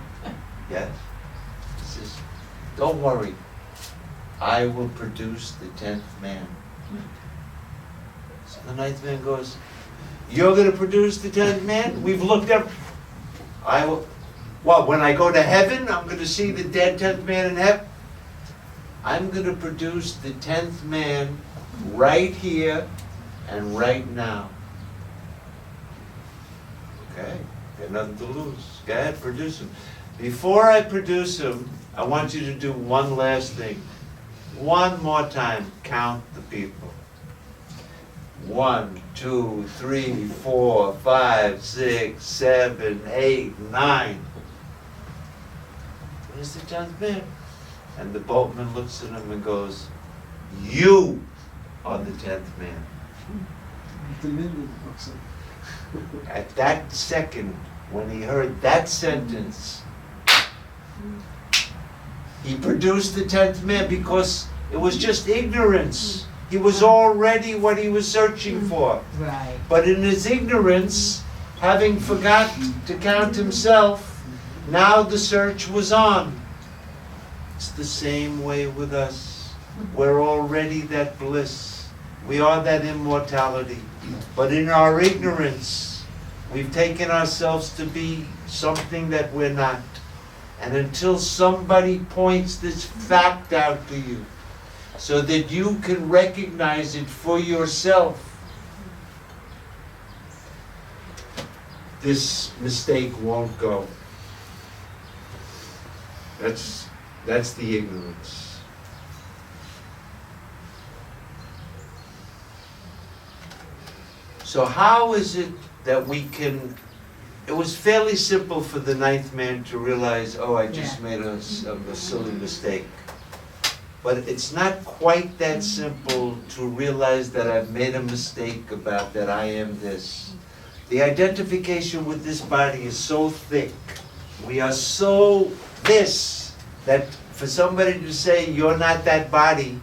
Yes." He says, "Don't worry. I will produce the 10th man." So the 9th man goes, "You're going to produce the 10th man? We've looked up. I will. Well, when I go to heaven, I'm going to see the dead 10th man in heaven. I'm going to produce the 10th man right here and right now." Okay, got nothing to lose. Go ahead, produce him. Before I produce him, I want you to do one last thing. One more time, count the people. 1, 2, 3, 4, 5, 6, 7, 8, 9. Where's the 10th man? And the boatman looks at him and goes, you are the 10th man. At that second, when he heard that sentence, he produced the 10th man because it was just ignorance. He was already what he was searching for. Right. But in his ignorance, having forgotten to count himself, now the search was on. It's the same way with us. We're already that bliss. We are that immortality. But in our ignorance, we've taken ourselves to be something that we're not. And until somebody points this fact out to you, so that you can recognize it for yourself, this mistake won't go. That's the ignorance. So how is it that we can, it was fairly simple for the 9th man to realize, oh, I just made a silly mistake. But it's not quite that simple to realize that I've made a mistake about that I am this. The identification with this body is so thick. We are so this that for somebody to say you're not that body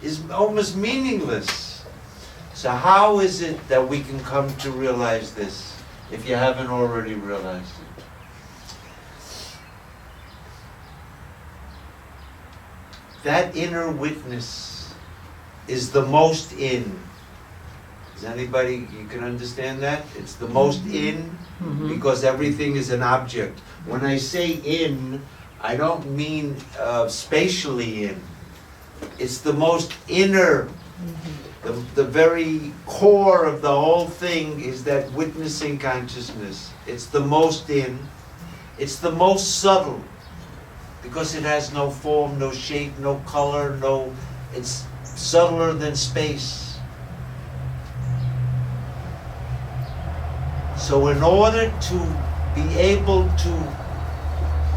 is almost meaningless. So how is it that we can come to realize this if you haven't already realized it? That inner witness is the most in. Does anybody, you can understand that? It's the most in because everything is an object. When I say in, I don't mean spatially in. It's the most inner. The very core of the whole thing is that witnessing consciousness. It's the most in. It's the most subtle. Because it has no form, no shape, no color, it's subtler than space. So in order to be able to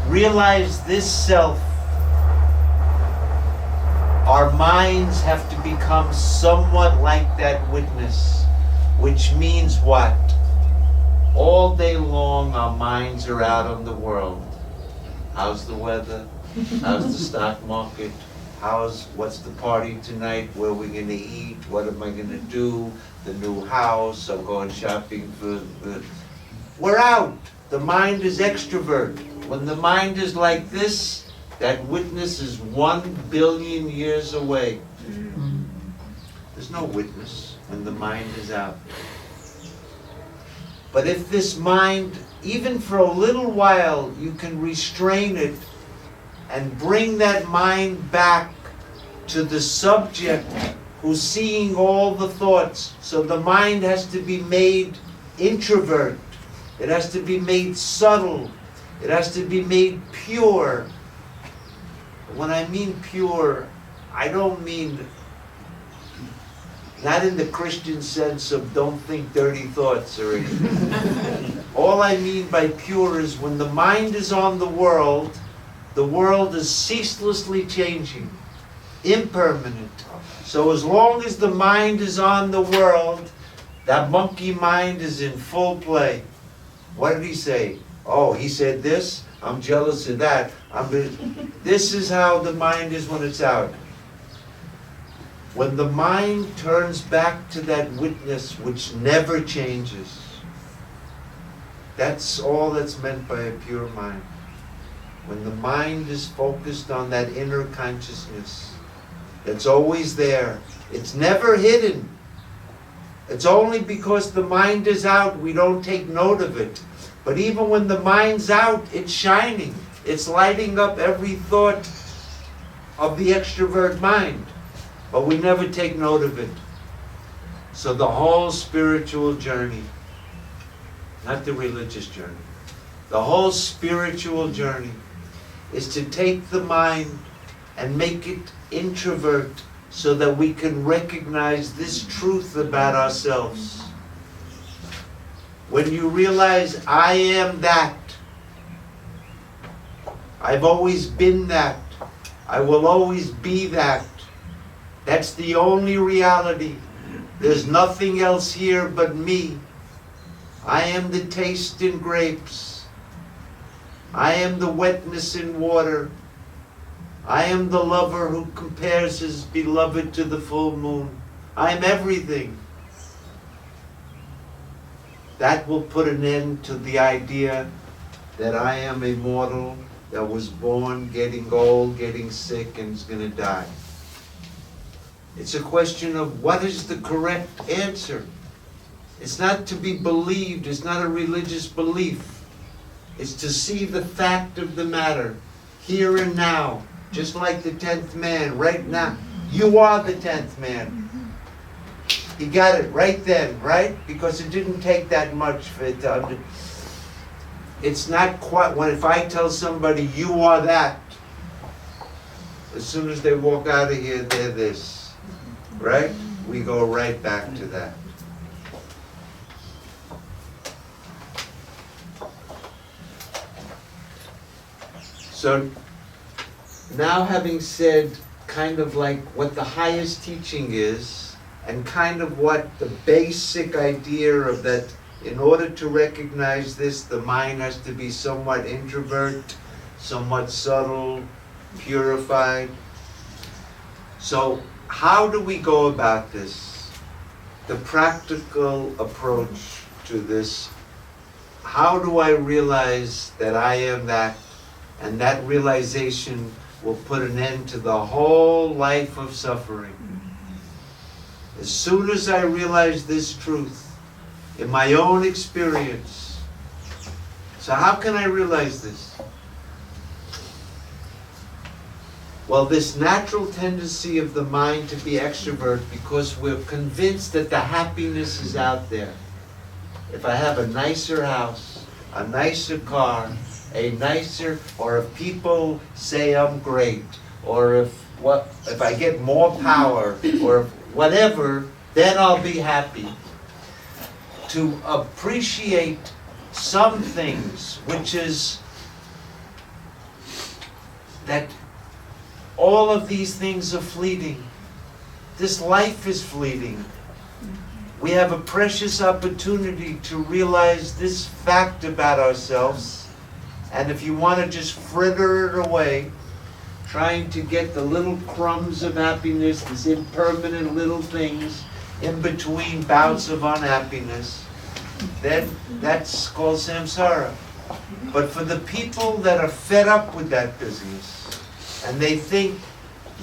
realize this self, our minds have to become somewhat like that witness, which means what? All day long our minds are out on the world. How's the weather? How's the stock market? What's the party tonight? Where are we going to eat? What am I going to do? The new house. I'm going shopping for We're out. The mind is extrovert. When the mind is like this, that witness is 1 billion years away. There's no witness when the mind is out. But if this mind, even for a little while, you can restrain it and bring that mind back to the subject who's seeing all the thoughts. So the mind has to be made introvert. It has to be made subtle. It has to be made pure. When I mean pure, I don't mean, not in the Christian sense of don't think dirty thoughts or anything. All I mean by pure is when the mind is on the world is ceaselessly changing, impermanent. So as long as the mind is on the world, that monkey mind is in full play. What did he say? Oh, he said this, I'm jealous of that. This is how the mind is when it's out. When the mind turns back to that witness which never changes, that's all that's meant by a pure mind. When the mind is focused on that inner consciousness that's always there, it's never hidden. It's only because the mind is out we don't take note of it. But even when the mind's out, it's shining. It's lighting up every thought of the extrovert mind. But we never take note of it. So the whole spiritual journey, not the religious journey, the whole spiritual journey is to take the mind and make it introvert so that we can recognize this truth about ourselves. When you realize, I am that, I've always been that. I will always be that. That's the only reality. There's nothing else here but me. I am the taste in grapes. I am the wetness in water. I am the lover who compares his beloved to the full moon. I am everything. That will put an end to the idea that I am a mortal that was born, getting old, getting sick, and is going to die. It's a question of what is the correct answer. It's not to be believed. It's not a religious belief. It's to see the fact of the matter, here and now, just like the 10th man, right now. You are the 10th man. He got it right then, right? Because it didn't take that much for it to it's not quite, when if I tell somebody, you are that, as soon as they walk out of here, they're this, right? We go right back to that. So, now having said kind of like what the highest teaching is, and kind of what the basic idea of that, in order to recognize this, the mind has to be somewhat introvert, somewhat subtle, purified. So how do we go about this? The practical approach to this. How do I realize that I am that, and that realization will put an end to the whole life of suffering? As soon as I realize this truth in my own experience. So how can I realize this? Well, this natural tendency of the mind to be extrovert, because we're convinced that the happiness is out there. If I have a nicer house, a nicer car, a nicer, or if people say I'm great, or if I get more power, or whatever, then I'll be happy. To appreciate some things, which is that all of these things are fleeting. This life is fleeting. We have a precious opportunity to realize this fact about ourselves. And if you want to just fritter it away, trying to get the little crumbs of happiness, these impermanent little things, in between bouts of unhappiness, then that's called samsara. But for the people that are fed up with that business, and they think,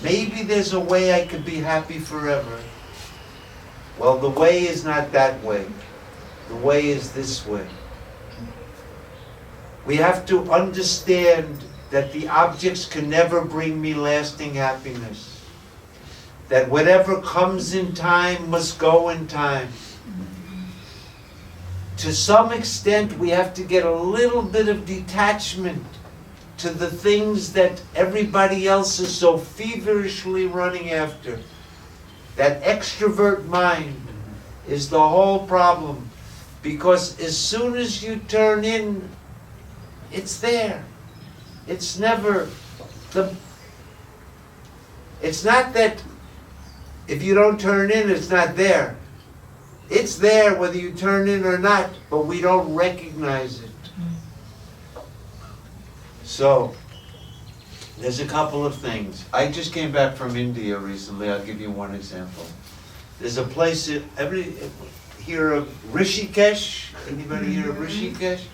maybe there's a way I could be happy forever. Well, the way is not that way. The way is this way. We have to understand that the objects can never bring me lasting happiness. That whatever comes in time must go in time. To some extent, we have to get a little bit of detachment to the things that everybody else is so feverishly running after. That extrovert mind is the whole problem. Because as soon as you turn in, it's there. It's never it's not that if you don't turn in, it's not there. It's there whether you turn in or not, but we don't recognize it. So, there's a couple of things. I just came back from India recently. I'll give you one example. There's a place, hear of Rishikesh? Anybody hear of Rishikesh?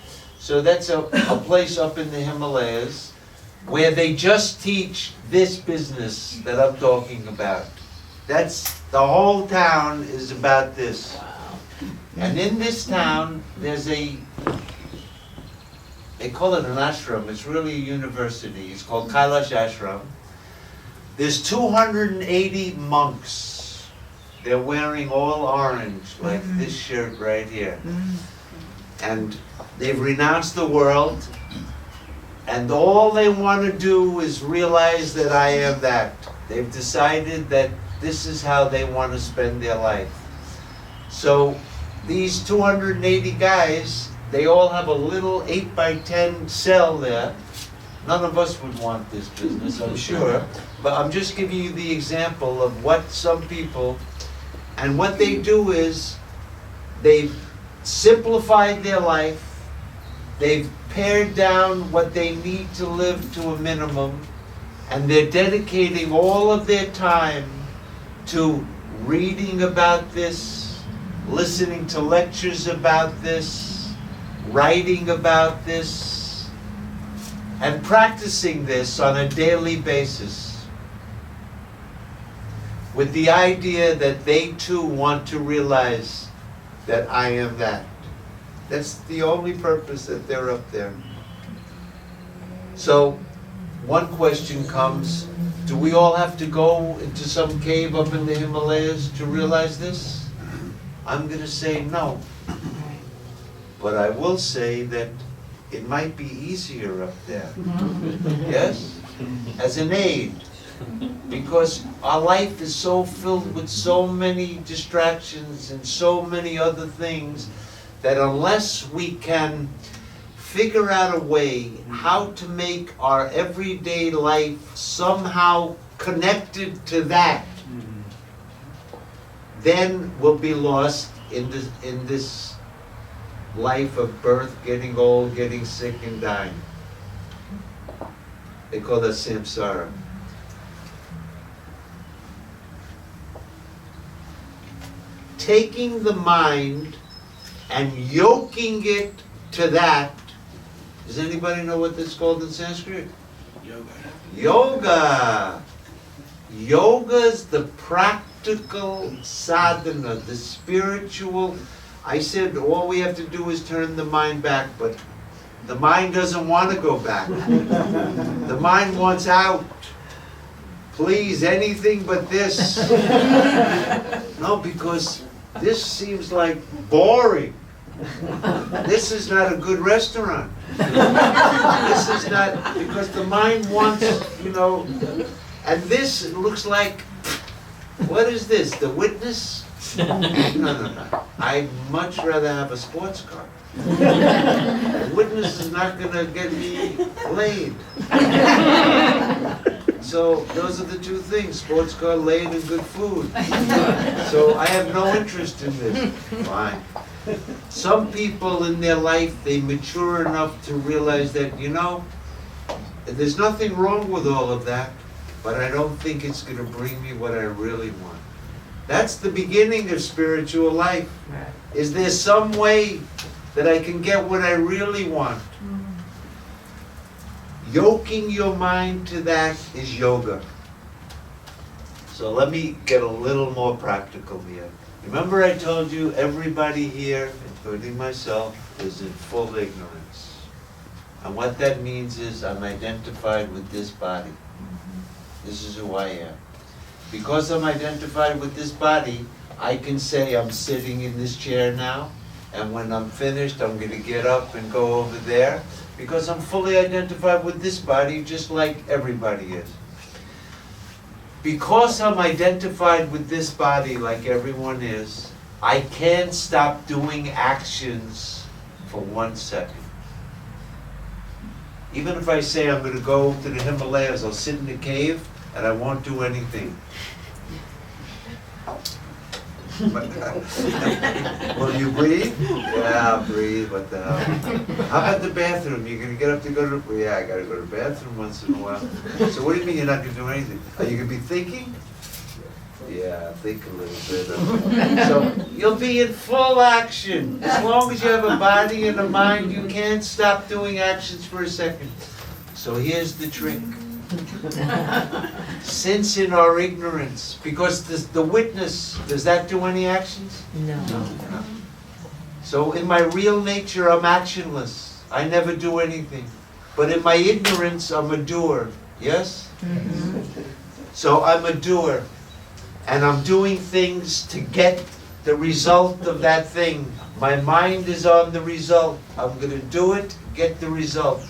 So that's a place up in the Himalayas where they just teach this business that I'm talking about. That's, the whole town is about this. And in this town, there's they call it an ashram, it's really a university. It's called Kailash Ashram. There's 280 monks. They're wearing all orange, like this shirt right here. And they've renounced the world, and all they want to do is realize that I am that. They've decided that this is how they want to spend their life. So these 280 guys, they all have a little 8x10 cell there None of us would want this business, I'm sure. But I'm just giving you the example of what some people, and what they do is, they've simplified their life, they've pared down what they need to live to a minimum, and they're dedicating all of their time to reading about this, listening to lectures about this, writing about this, and practicing this on a daily basis, with the idea that they too want to realize that I am that. That's the only purpose that they're up there. So, one question comes, do we all have to go into some cave up in the Himalayas to realize this? I'm going to say no. But I will say that it might be easier up there. Yes? As an aid. Because our life is so filled with so many distractions and so many other things that unless we can figure out a way how to make our everyday life somehow connected to that, then we'll be lost in this life of birth, getting old, getting sick, and dying. They call that samsara. Taking the mind and yoking it to that. Does anybody know what that's called in Sanskrit? Yoga. Yoga's the practical sadhana, the spiritual. I said all we have to do is turn the mind back, but the mind doesn't want to go back. The mind wants out. Please, anything but this. No, because this seems like boring. This is not a good restaurant. This is not, because the mind wants, and this looks like, what is this, the witness? No. I'd much rather have a sports car. The witness is not going to get me laid. So those are the two things, sports car, laid, and good food. So I have no interest in this. Fine. Some people in their life, they mature enough to realize that, there's nothing wrong with all of that, but I don't think it's going to bring me what I really want. That's the beginning of spiritual life. Is there some way that I can get what I really want? Yoking your mind to that is yoga. So let me get a little more practical here. Remember I told you everybody here, including myself, is in full ignorance. And what that means is I'm identified with this body. This is who I am. Because I'm identified with this body, I can say I'm sitting in this chair now, and when I'm finished, I'm going to get up and go over there, because I'm fully identified with this body, just like everybody is. Because I'm identified with this body like everyone is, I can't stop doing actions for 1 second. Even if I say I'm going to go to the Himalayas, I'll sit in a cave and I won't do anything. Will you breathe? Yeah, breathe, what the hell. How about the bathroom? You're going to get up to go to the... Yeah, I got to go to the bathroom once in a while. So what do you mean you're not going to do anything? Are you going to be thinking? Yeah, think a little bit. So you'll be in full action. As long as you have a body and a mind, you can't stop doing actions for a second. So here's the trick. Since in our ignorance, because the witness, does that do any actions? No. So in my real nature, I'm actionless. I never do anything. But in my ignorance, I'm a doer. Yes? Mm-hmm. So I'm a doer. And I'm doing things to get the result of that thing. My mind is on the result. I'm going to do it, get the result.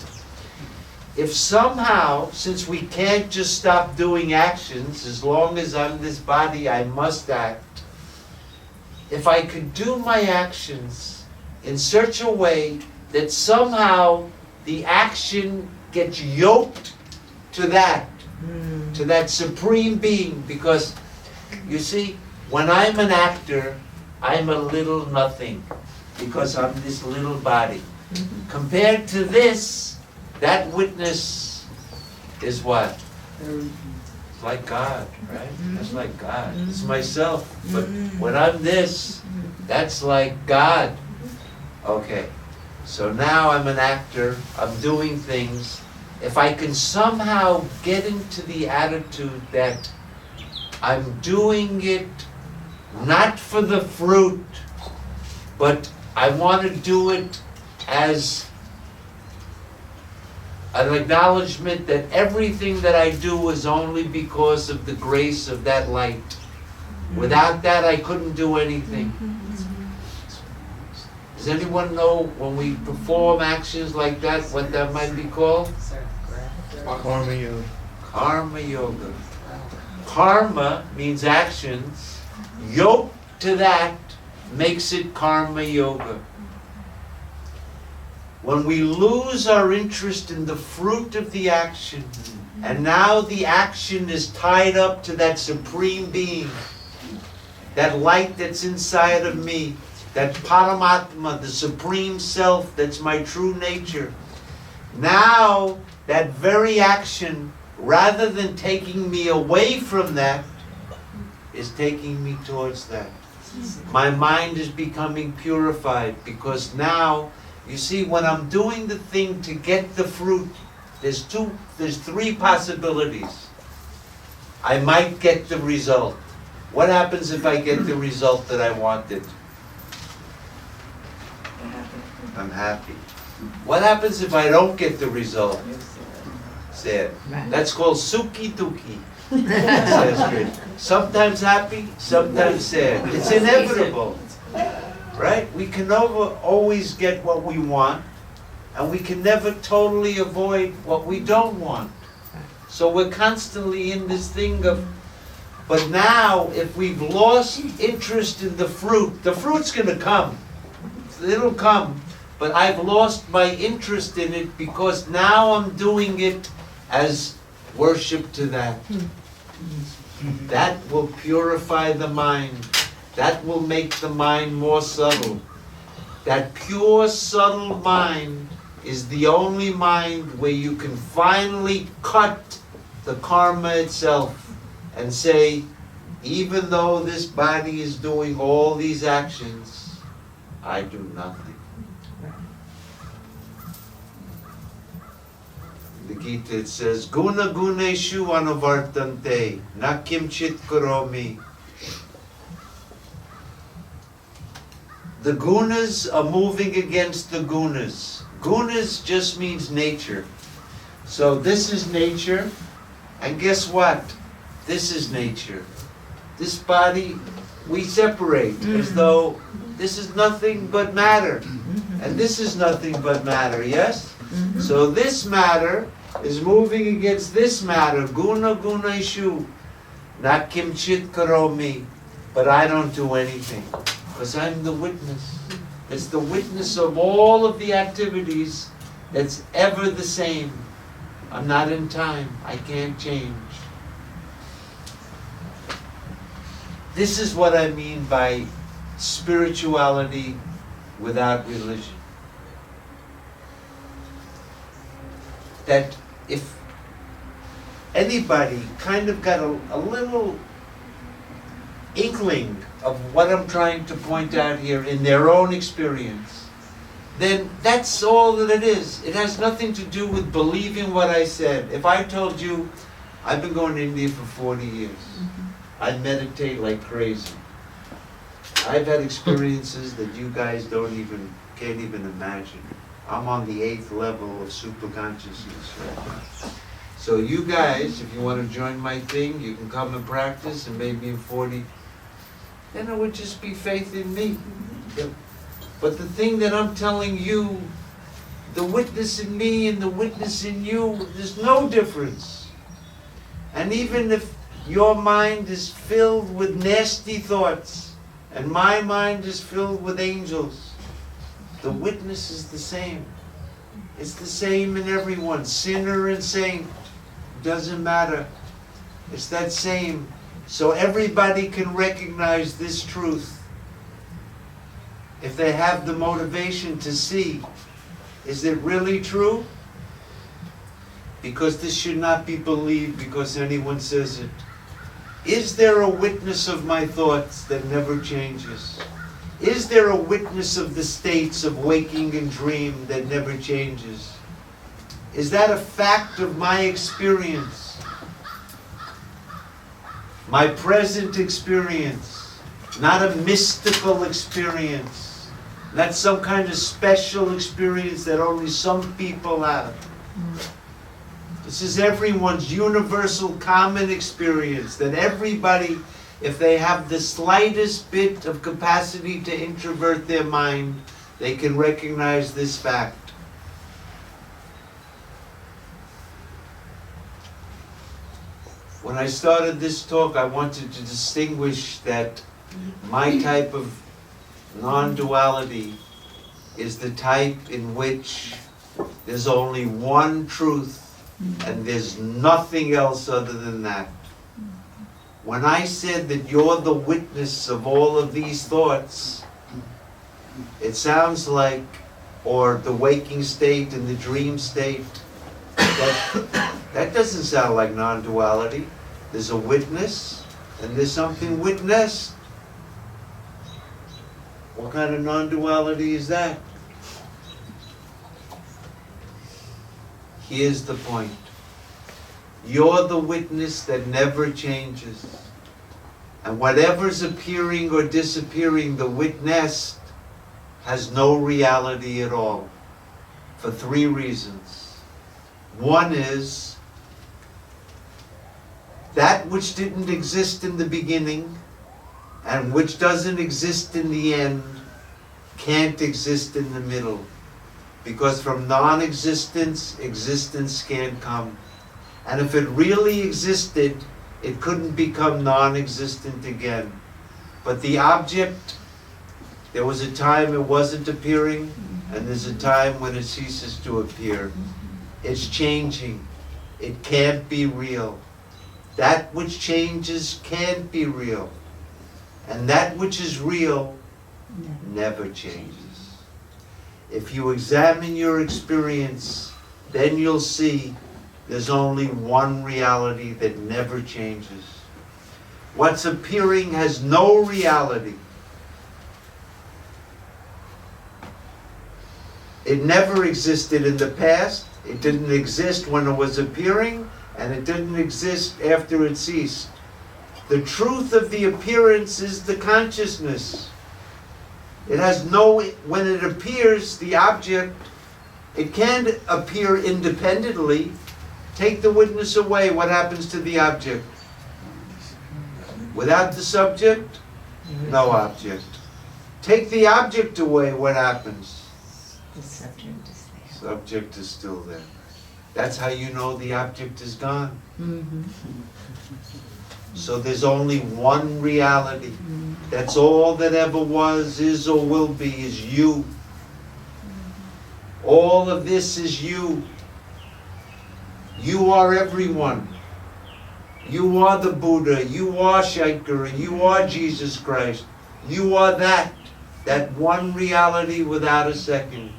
If somehow, since we can't just stop doing actions, as long as I'm this body, I must act. If I could do my actions in such a way that somehow the action gets yoked to that supreme being, because you see, when I'm an actor, I'm a little nothing, because I'm this little body. Compared to this, that witness is what? It's like God, right? That's like God. It's myself. But when I'm this, that's like God. Okay. So now I'm an actor, I'm doing things. If I can somehow get into the attitude that I'm doing it not for the fruit, but I want to do it as an acknowledgement that everything that I do is only because of the grace of that light. Without that, I couldn't do anything. Does anyone know when we perform actions like that, what that might be called? Karma yoga. Karma yoga. Karma means actions. Yoked to that makes it karma yoga. When we lose our interest in the fruit of the action, and now the action is tied up to that supreme being, that light that's inside of me, that Paramatma, the supreme self, that's my true nature. Now, that very action, rather than taking me away from that, is taking me towards that. My mind is becoming purified, because now, you see, when I'm doing the thing to get the fruit, there's three possibilities. I might get the result. What happens if I get the result that I wanted? I'm happy. What happens if I don't get the result? Sad. That's called suki duki. Sanskrit. Sometimes happy, sometimes sad. It's inevitable. Right? We can never always get what we want, and we can never totally avoid what we don't want. So we're constantly in this thing of, but now if we've lost interest in the fruit's going to come. It'll come. But I've lost my interest in it because now I'm doing it as worship to that. That will purify the mind. That will make the mind more subtle. That pure, subtle mind is the only mind where you can finally cut the karma itself and say, even though this body is doing all these actions, I do nothing. The Gita, it says, Guna guneshu anuvartante, na kimchit karomi. The gunas are moving against the gunas. Gunas just means nature. So this is nature, and guess what? This is nature. This body, we separate as though this is nothing but matter. And this is nothing but matter, yes? So this matter is moving against this matter. Guna guneshu, na kimchit karomi. But I don't do anything. Because I'm the witness. It's the witness of all of the activities that's ever the same. I'm not in time. I can't change. This is what I mean by spirituality without religion. That if anybody kind of got a little inkling of what I'm trying to point out here in their own experience, then that's all that it is. It has nothing to do with believing what I said. If I told you, I've been going to India for 40 years. I meditate like crazy. I've had experiences that you guys can't even imagine. I'm on the 8th level of super consciousness right now. So you guys, if you want to join my thing, you can come and practice, and maybe in 40, then it would just be faith in me. But the thing that I'm telling you, the witness in me and the witness in you, there's no difference. And even if your mind is filled with nasty thoughts, and my mind is filled with angels, the witness is the same. It's the same in everyone, sinner and saint. Doesn't matter. It's that same. So everybody can recognize this truth. If they have the motivation to see, is it really true? Because this should not be believed because anyone says it. Is there a witness of my thoughts that never changes? Is there a witness of the states of waking and dream that never changes? Is that a fact of my experience? My present experience, not a mystical experience, not some kind of special experience that only some people have. This is everyone's universal common experience that everybody, if they have the slightest bit of capacity to introvert their mind, they can recognize this fact. When I started this talk, I wanted to distinguish that my type of non-duality is the type in which there's only one truth and there's nothing else other than that. When I said that you're the witness of all of these thoughts, it sounds like, or the waking state and the dream state, that doesn't sound like non-duality. There's a witness and there's something witnessed. What kind of non-duality is that? Here's the point. You're the witness that never changes. And whatever's appearing or disappearing, the witnessed has no reality at all. For three reasons. One is that which didn't exist in the beginning and which doesn't exist in the end can't exist in the middle. Because from non-existence, existence can't come. And if it really existed, it couldn't become non-existent again. But the object, there was a time it wasn't appearing, and there's a time when it ceases to appear. It's changing. It can't be real. That which changes can't be real. And that which is real never changes. If you examine your experience, then you'll see there's only one reality that never changes. What's appearing has no reality. It never existed in the past. It didn't exist when it was appearing, and it didn't exist after it ceased. The truth of the appearance is the consciousness. It has no, when it appears, the object, it can't appear independently. Take the witness away, what happens to the object? Without the subject, no object. Take the object away, what happens? The subject is there. Subject is still there. That's how you know the object is gone. So there's only one reality. That's all that ever was, is, or will be, is you. All of this is you. You are everyone. You are the Buddha. You are Shankara. You are Jesus Christ. You are that. That one reality without a second.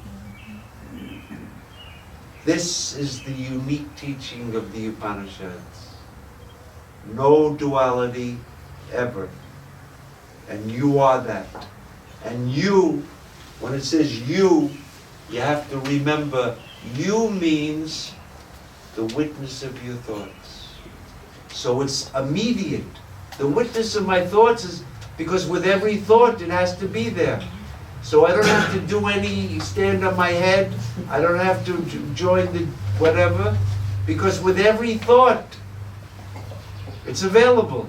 This is the unique teaching of the Upanishads. No duality ever. And you are that. And you, when it says you have to remember, you means the witness of your thoughts. So it's immediate. The witness of my thoughts is, because with every thought it has to be there. So I don't have to do any stand on my head. I don't have to join the whatever. Because with every thought, it's available.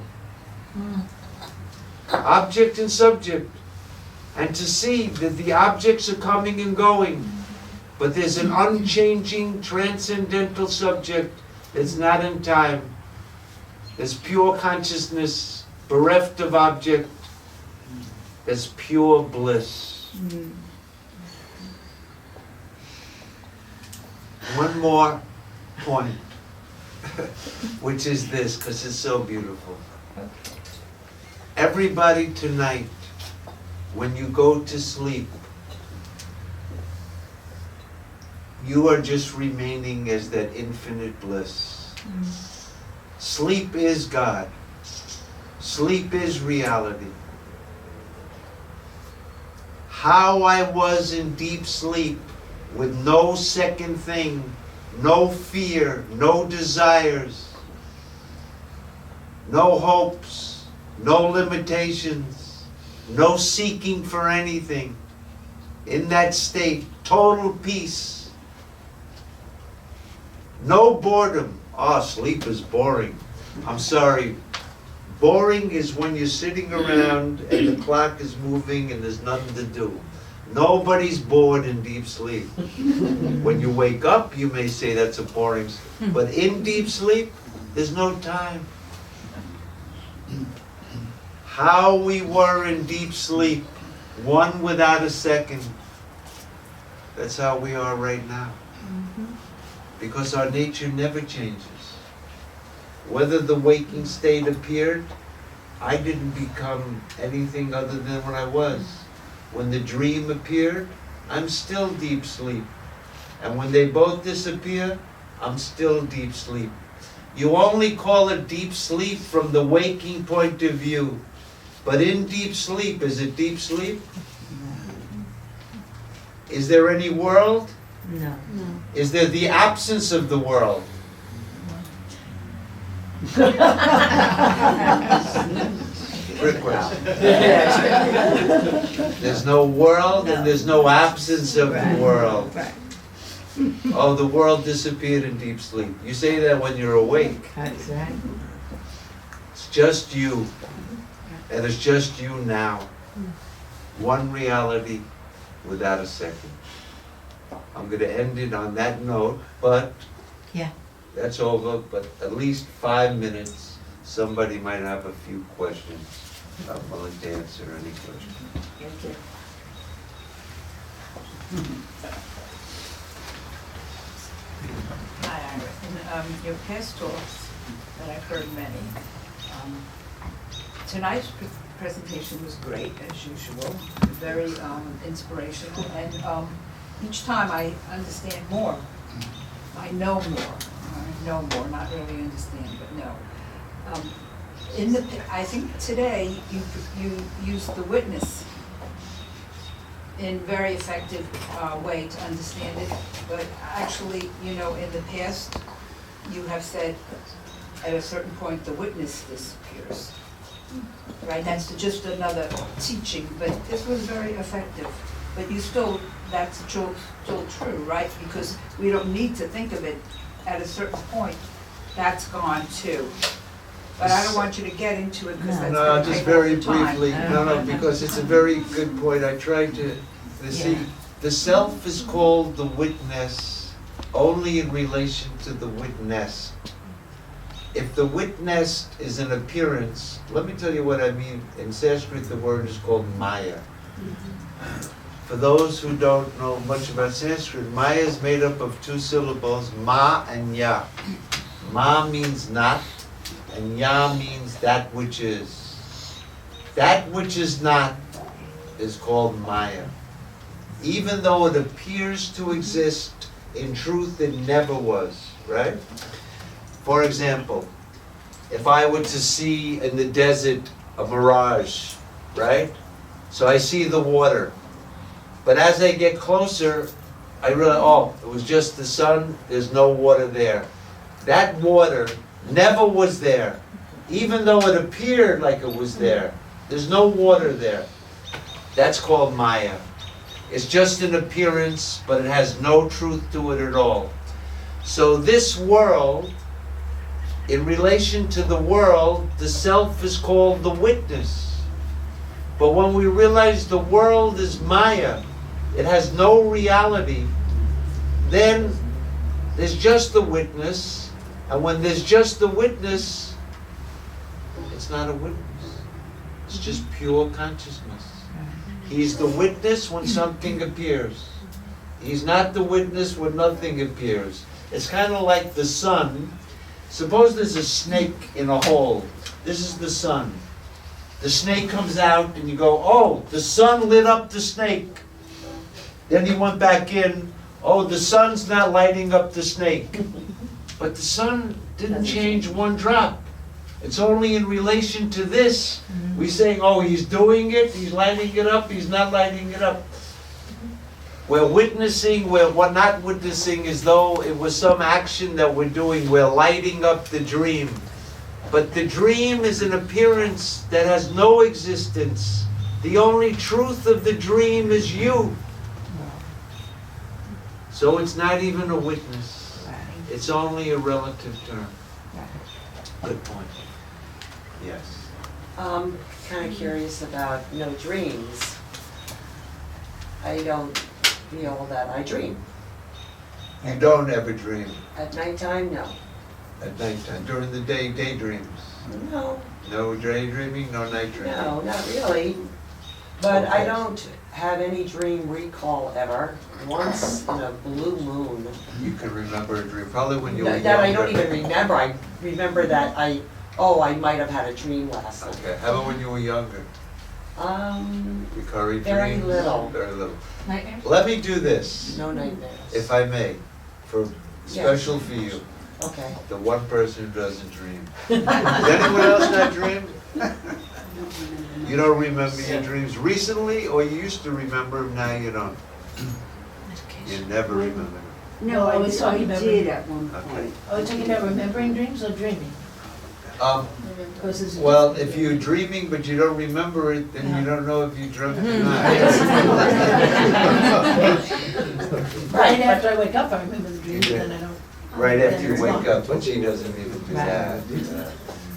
Object and subject. And to see that the objects are coming and going. But there's an unchanging, transcendental subject that's not in time. There's pure consciousness, bereft of object. There's pure bliss. one more point, which is this, because it's so beautiful. Everybody tonight, when you go to sleep, you are just remaining as that infinite bliss. Sleep is God. Sleep is reality. How I was in deep sleep with no second thing, no fear, no desires, no hopes, no limitations, no seeking for anything. In that state, total peace. No boredom. Oh, sleep is boring. I'm sorry. Boring is when you're sitting around and the clock is moving and there's nothing to do. Nobody's bored in deep sleep. When you wake up, you may say that's a boring sleep. But in deep sleep, there's no time. How we were in deep sleep, one without a second. That's how we are right now. Because our nature never changes. Whether the waking state appeared, I didn't become anything other than what I was. When the dream appeared, I'm still deep sleep. And when they both disappear, I'm still deep sleep. You only call it deep sleep from the waking point of view. But in deep sleep, is it deep sleep? Is there any world? No. Is there the absence of the world? Trick question. There's no world and there's no absence of the world. Right. Oh, the world disappeared in deep sleep. You say that when you're awake. That's right. It's just you. And it's just you now. One reality without a second. I'm going to end it on that note, but Yeah. that's over. But at least 5 minutes, somebody might have a few questions. I'm willing to answer any questions. Hi, Ira. In your past talks, that I've heard many, tonight's presentation was great, as usual, very inspirational, and each time I understand more. I know more. Not really understand, but know. I think today you used the witness in very effective way to understand it, but actually, in the past, you have said at a certain point the witness disappears. Right, that's just another teaching, but this was very effective. But that's still true, right? Because we don't need to think of it at a certain point. That's gone too. But I don't want you to get into it because that's No, going to just take very all the time. briefly. No, because it's a very good point. I tried to see, the self is called the witness only in relation to the witnessed. If the witnessed is an appearance, let me tell you what I mean. In Sanskrit, the word is called Maya. For those who don't know much about Sanskrit, Maya is made up of 2 syllables, Ma and Ya. Ma means not, and Ya means that which is. That which is not is called Maya. Even though it appears to exist, in truth it never was, right? For example, if I were to see in the desert a mirage, right? So I see the water. But as I get closer, I realize, it was just the sun, there's no water there. That water never was there. Even though it appeared like it was there, there's no water there. That's called Maya. It's just an appearance, but it has no truth to it at all. So this world, in relation to the world, the self is called the witness. But when we realize the world is Maya, it has no reality, then there's just the witness, and when there's just the witness, it's not a witness. It's just pure consciousness. He's the witness when something appears. He's not the witness when nothing appears. It's kind of like the sun. Suppose there's a snake in a hole. This is the sun. The snake comes out and you go, oh, the sun lit up the snake. Then he went back in, oh, the sun's not lighting up the snake. But the sun didn't change one drop. It's only in relation to this. We're saying, oh, he's doing it, he's lighting it up, he's not lighting it up. We're witnessing, we're not witnessing as though it was some action that we're doing. We're lighting up the dream. But the dream is an appearance that has no existence. The only truth of the dream is you. So it's not even a witness. It's only a relative term. Good point. Yes. I'm kind of curious about no dreams. I don't feel that I dream. You don't ever dream At nighttime, no. at nighttime. During the day, daydreams. No, No daydreaming, no night dreaming. no, not really. But I Okay. don't have any dream recall ever. Once in a blue moon. You can remember a dream, probably when you were That younger. I don't even remember. I remember that I might have had a dream last night. Okay, how about when you were younger? Recurring Very dreams? little. Very little. Nightmares? Let me do this, No nightmares. if I may, for special for you, Okay. the one person who doesn't dream. Does anyone else not dream? You don't remember your dreams recently, or you used to remember them, now you don't? You never remember them. No, I was talking about. did at one Okay. point. Are we talking about remembering dreams or dreaming? Because there's a Well, difference. if you're dreaming but you don't remember it, then you don't know if you dreamt it or not. Right after I wake up, I remember the dream, You but then I don't. Right then after you it's wake gone. up, but she doesn't even do that.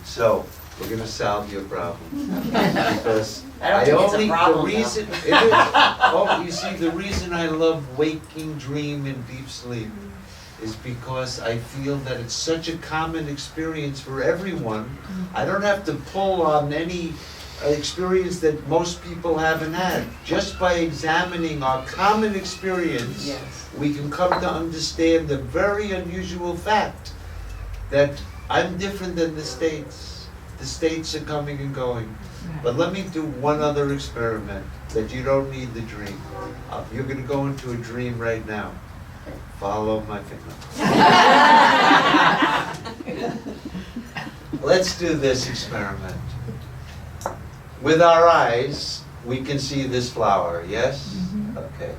So, we're gonna solve your problem. Because I don't think it's a the problem, though. reason, it is, oh, you see, the reason I love waking, dream, and deep sleep is because I feel that it's such a common experience for everyone. I don't have to pull on any experience that most people haven't had. Just by examining our common experience, Yes. we can come to understand the very unusual fact that I'm different than the states. The states are coming and going. But let me do one other experiment that you don't need the dream. You're going to go into a dream right now. Follow my finger. Let's do this experiment. With our eyes, we can see this flower, yes? Okay.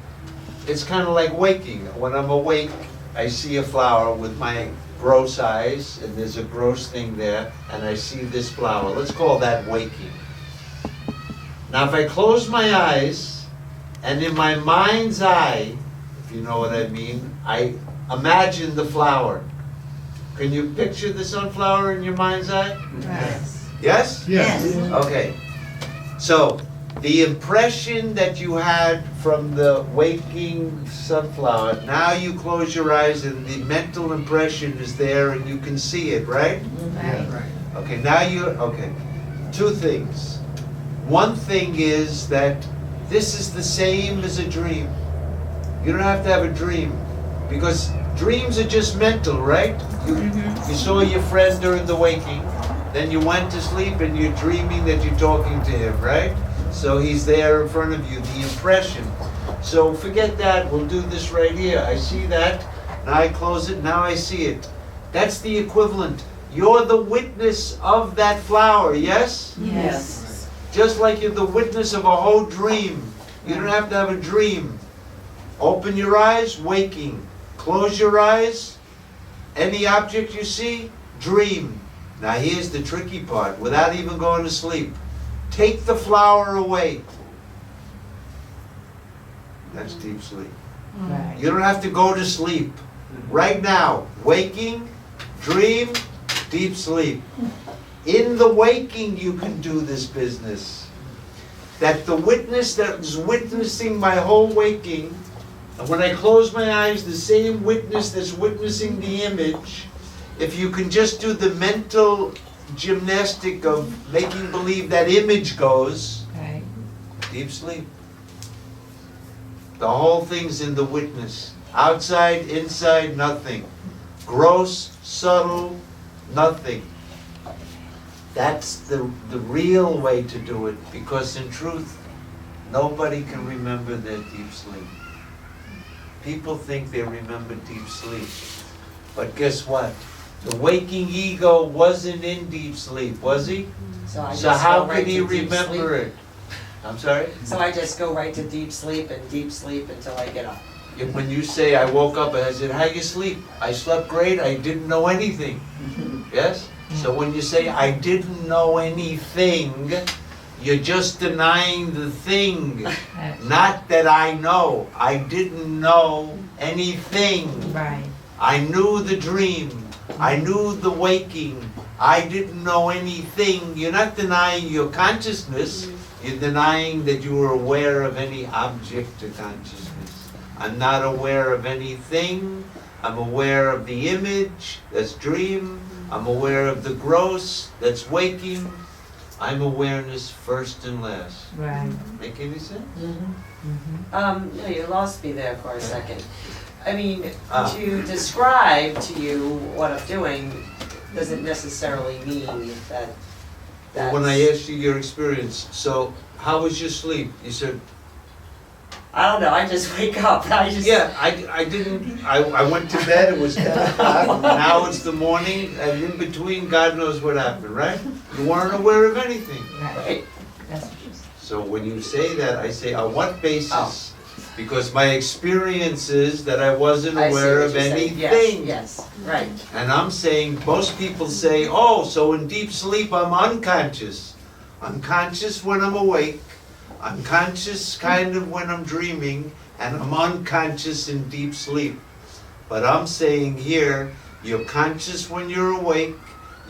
It's kind of like waking. When I'm awake, I see a flower with my gross eyes, and there's a gross thing there, and I see this flower. Let's call that waking. Now, if I close my eyes, and in my mind's eye, if you know what I mean, I imagine the flower. Can you picture the sunflower in your mind's eye? Yes? Yes. Okay. So, the impression that you had from the waking sunflower, now you close your eyes and the mental impression is there and you can see it, right? Right. Okay, now okay. Two things. One thing is that this is the same as a dream. You don't have to have a dream, because dreams are just mental, right? You saw your friend during the waking, then you went to sleep and you're dreaming that you're talking to him, right? So he's there in front of you, the impression. So forget that, we'll do this right here. I see that, now I close it, now I see it. That's the equivalent. You're the witness of that flower, yes? Yes. Just like you're the witness of a whole dream. You don't have to have a dream. Open your eyes, waking. Close your eyes, any object you see, dream. Now here's the tricky part, without even going to sleep. Take the flower away. That's deep sleep. Right. You don't have to go to sleep. Right now, waking, dream, deep sleep. In the waking, you can do this business. That the witness that is witnessing my whole waking, and when I close my eyes, the same witness that's witnessing the image, if you can just do the mental gymnastic of making believe that image goes, Right. deep sleep. The whole thing's in the witness. Outside, inside, nothing. gross, subtle, nothing. That's the real way to do it, because in truth, nobody can remember their deep sleep. People think they remember deep sleep, but guess what? The waking ego wasn't in deep sleep, was he? So I So just how go right could he to deep remember sleep. it? I'm sorry? So I just go right to deep sleep and deep sleep until I get up. When you say, I woke up and I said, how you sleep? I slept great, I didn't know anything. Yes? So when you say, I didn't know anything, you're just denying the thing. Not that I know. I didn't know anything. Right. I knew the dream. I knew the waking. I didn't know anything. You're not denying your consciousness. You're denying that you were aware of any object of consciousness. I'm not aware of anything. I'm aware of the image, that's dream. I'm aware of the gross, that's waking. I'm awareness first and last. Right. Make any sense? No, you lost me there for a second. I mean, Ah. to describe to you what I'm doing doesn't necessarily mean that that's... When I asked you your experience, so how was your sleep? You said, I don't know, I just wake up, yeah, I didn't, I went to bed, it was 10 o'clock, now it's the morning, and in between, God knows what happened, right? You weren't aware of anything. Right. That's what you said. So when you say that, I say, on what basis? Oh. Because my experience is that I wasn't I see aware what of you're saying. anything. Yes, right. And I'm saying, most people say, oh, so in deep sleep I'm unconscious. Unconscious when I'm awake, unconscious kind of when I'm dreaming, and I'm unconscious in deep sleep. But I'm saying here, you're conscious when you're awake,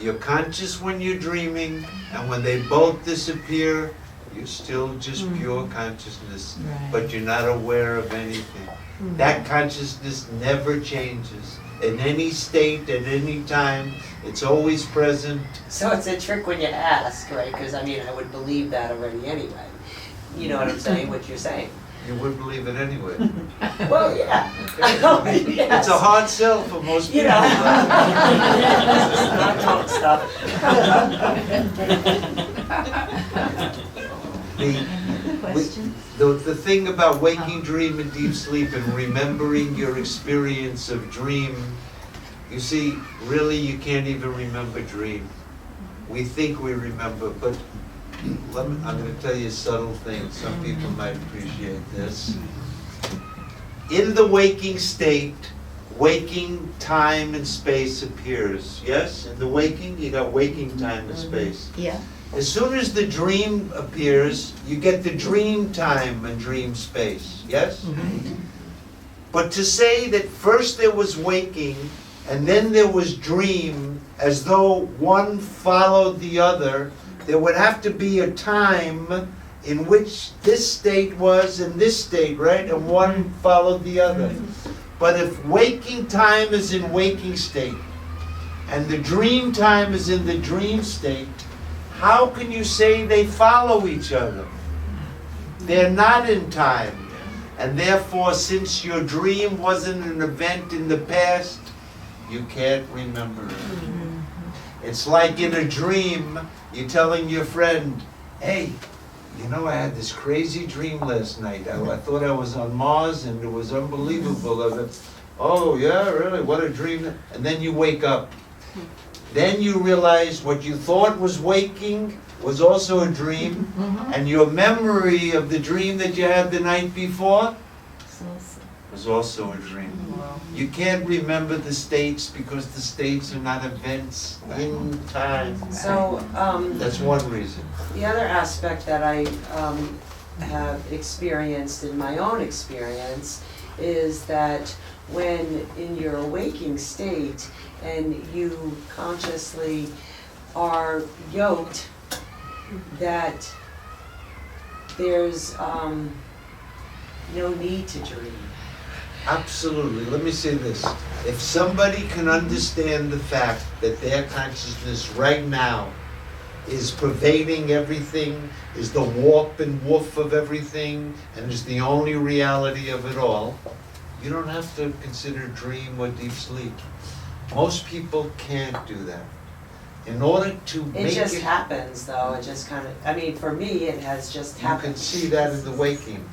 you're conscious when you're dreaming, and when they both disappear, you're still just pure consciousness, Right. but you're not aware of anything. That consciousness never changes. In any state, at any time, it's always present. So it's a trick when you ask, right? Because I mean, I would believe that already anyway. You know what I'm saying, what you're saying? You wouldn't believe it anyway. Well, yeah. Yes. It's a hard sell for most You people. know. Not talk stuff. The thing about waking dream and deep sleep and remembering your experience of dream, you see, really you can't even remember dream. We think we remember, but I'm going to tell you a subtle thing. Some people might appreciate this. In the waking state, waking time and space appears. Yes? In the waking, you got waking time and space. Yeah. As soon as the dream appears, you get the dream time and dream space. Yes? But to say that first there was waking and then there was dream, as though one followed the other, there would have to be a time in which this state was and this state, right? And one followed the other. But if waking time is in waking state and the dream time is in the dream state, how can you say they follow each other? They're not in time. And therefore, since your dream wasn't an event in the past, you can't remember it. It's like in a dream, you're telling your friend, hey, you know, I had this crazy dream last night. I thought I was on Mars and it was unbelievable. Oh, yeah, really? What a dream. And then you wake up. Then you realize what you thought was waking was also a dream, and your memory of the dream that you had the night before was also a dream. You can't remember the states because the states are not events in time. So, That's one reason. the other aspect that I have experienced in my own experience is that when in your waking state and you consciously are yoked, that there's no need to dream. Absolutely. Let me say this. If somebody can understand the fact that their consciousness right now is pervading everything, is the warp and woof of everything, and is the only reality of it all, you don't have to consider dream or deep sleep. Most people can't do that. In order to make It it. just happens though, it just kind of, I mean, for me, it has just You can happened. see that in the waking.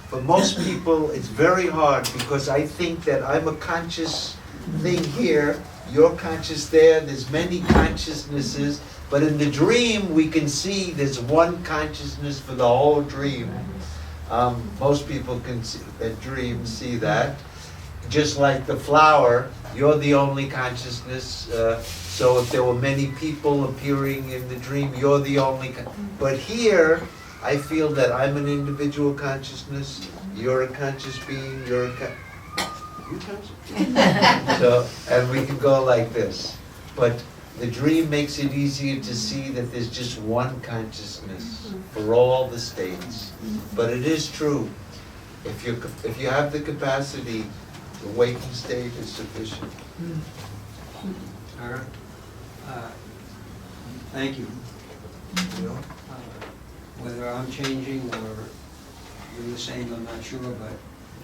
For most people, it's very hard because I think that I'm a conscious thing here, you're conscious there, there's many consciousnesses, but in the dream, we can see there's one consciousness for the whole dream. Most people can see, that dream see that. Just like the flower, you're the only consciousness. So if there were many people appearing in the dream, you're the only. But here, I feel that I'm an individual consciousness. You're a conscious being. You're a you conscious. So, and we can go like this. But the dream makes it easier to see that there's just one consciousness for all the states. But it is true. If you have the capacity, the waking state is sufficient. All right. Thank you. Whether I'm changing or you're the same, I'm not sure, but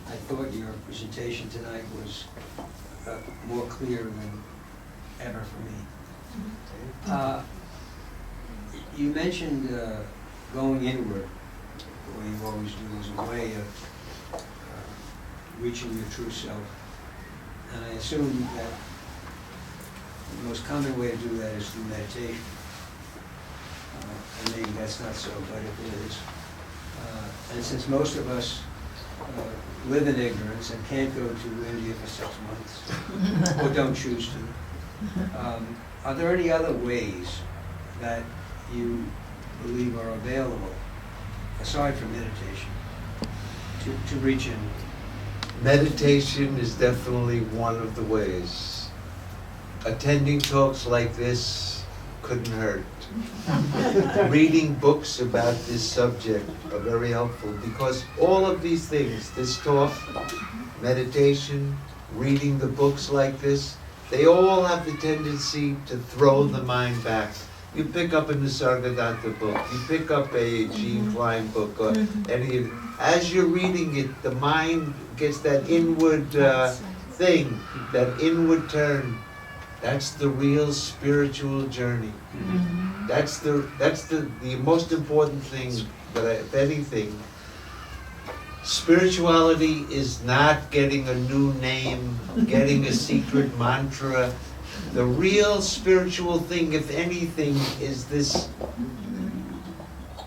I thought your presentation tonight was more clear than ever for me. You mentioned going inward, the way you always do, as a way of reaching your true self. And I assume that the most common way to do that is through meditation. And maybe that's not so, but it is. And since most of us live in ignorance and can't go to India for 6 months, or don't choose to, are there any other ways that you believe are available, aside from meditation, to reach in? Meditation is definitely one of the ways. Attending talks like this couldn't hurt. Reading books about this subject are very helpful because all of these things, this talk, meditation, reading the books like this, they all have the tendency to throw the mind back. You pick up a Nisargadatta book, you pick up a Gene Klein book, or any. As you're reading it, the mind gets that inward thing, that inward turn. That's the real spiritual journey. That's the most important thing. But if anything, spirituality is not getting a new name, getting a secret mantra. The real spiritual thing, if anything, is this,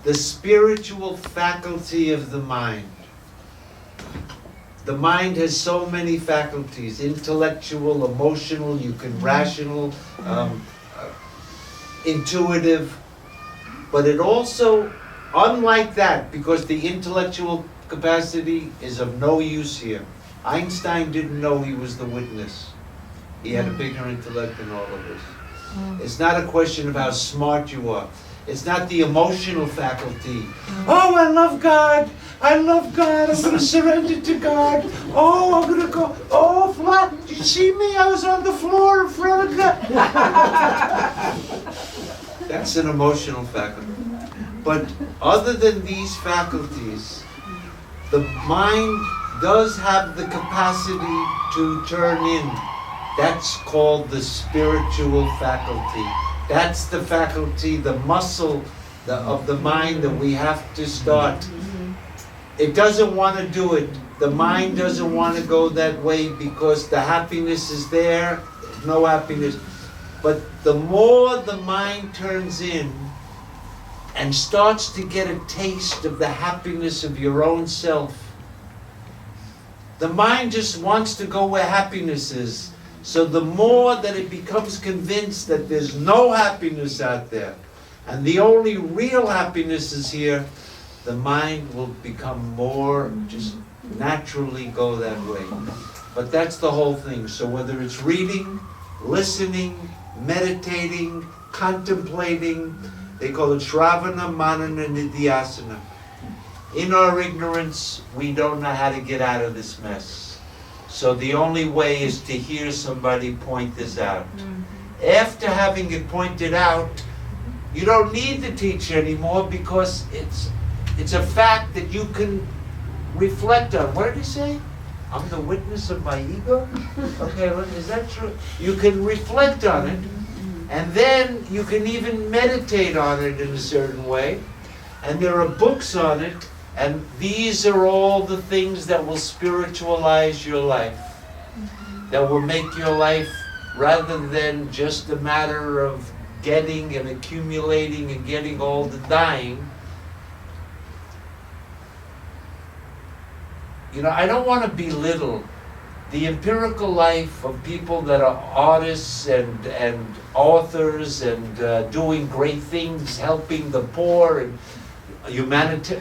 the spiritual faculty of the mind. The mind has so many faculties, intellectual, emotional, you can rational, intuitive, but it also, unlike that, because the intellectual capacity is of no use here. Einstein didn't know he was the witness. He had a bigger intellect than all of us. It's not a question of how smart you are. It's not the emotional faculty. Oh, I love God. I love God. I'm going to surrender to God. Oh, I'm going to go. Oh, flat. Did you see me? I was on the floor in front of God. That's an emotional faculty. But other than these faculties, the mind does have the capacity to turn in. That's called the spiritual faculty. That's the faculty, the muscle of the mind that we have to start. It doesn't want to do it. The mind doesn't want to go that way because the happiness is there, no happiness. But the more the mind turns in and starts to get a taste of the happiness of your own self, the mind just wants to go where happiness is. So the more that it becomes convinced that there's no happiness out there, and the only real happiness is here, the mind will become more, just naturally go that way. But that's the whole thing. So whether it's reading, listening, meditating, contemplating, they call it Shravana, Manana, Nidhyasana. In our ignorance, we don't know how to get out of this mess. So the only way is to hear somebody point this out. After having it pointed out, you don't need the teacher anymore because it's a fact that you can reflect on. What did he say? I'm the witness of my ego? Okay, well, is that true? You can reflect on it, and then you can even meditate on it in a certain way. And there are books on it, and these are all the things that will spiritualize your life, that will make your life, rather than just a matter of getting and accumulating and getting old and dying. You know, I don't want to belittle the empirical life of people that are artists and authors and doing great things, helping the poor and humanity.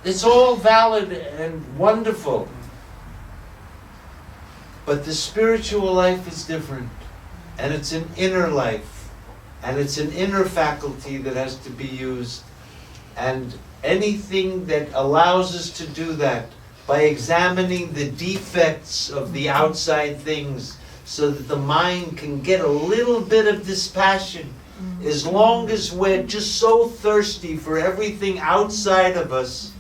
It's all valid and wonderful. But the spiritual life is different. And it's an inner life. And it's an inner faculty that has to be used. And anything that allows us to do that, by examining the defects of the outside things, so that the mind can get a little bit of dispassion. As long as we're just so thirsty for everything outside of us,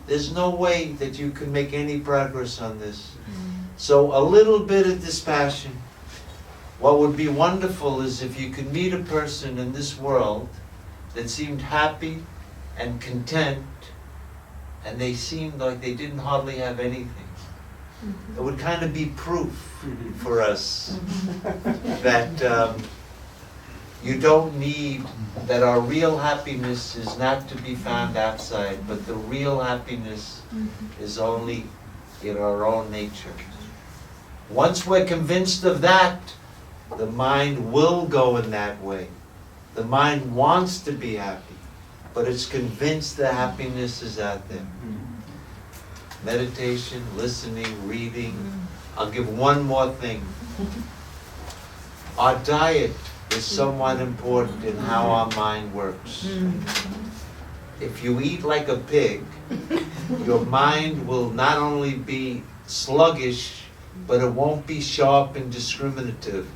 there's no way that you can make any progress on this. So a little bit of dispassion. What would be wonderful is if you could meet a person in this world that seemed happy and content, and they seemed like they didn't hardly have anything. It would kind of be proof for us that you don't need, that our real happiness is not to be found outside, but the real happiness is only in our own nature. Once we're convinced of that, the mind will go in that way. The mind wants to be happy, but it's convinced the happiness is out there. Meditation, listening, reading. I'll give one more thing. Our diet is somewhat important in how our mind works. If you eat like a pig, your mind will not only be sluggish, but it won't be sharp and discriminative.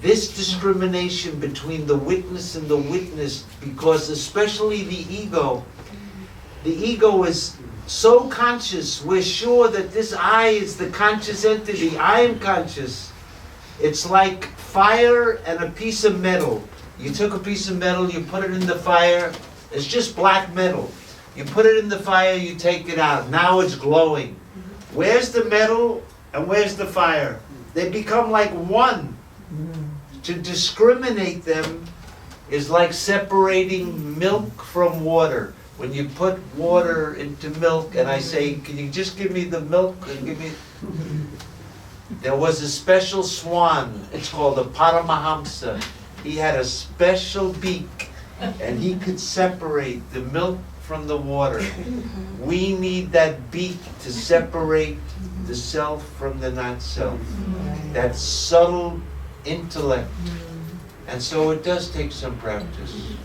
This discrimination between the witness and the witnessed, because especially the ego is so conscious, we're sure that this I is the conscious entity, I am conscious. It's like fire and a piece of metal. You took a piece of metal, you put it in the fire, it's just black metal. You put it in the fire, you take it out, now it's glowing. Where's the metal and where's the fire? They become like one. To discriminate them is like separating milk from water. When you put water into milk and I say, can you just give me the milk and give me... There was a special swan, it's called a Paramahamsa. He had a special beak and he could separate the milk from the water. We need that beak to separate the self from the not self. That subtle intellect. And so it does take some practice.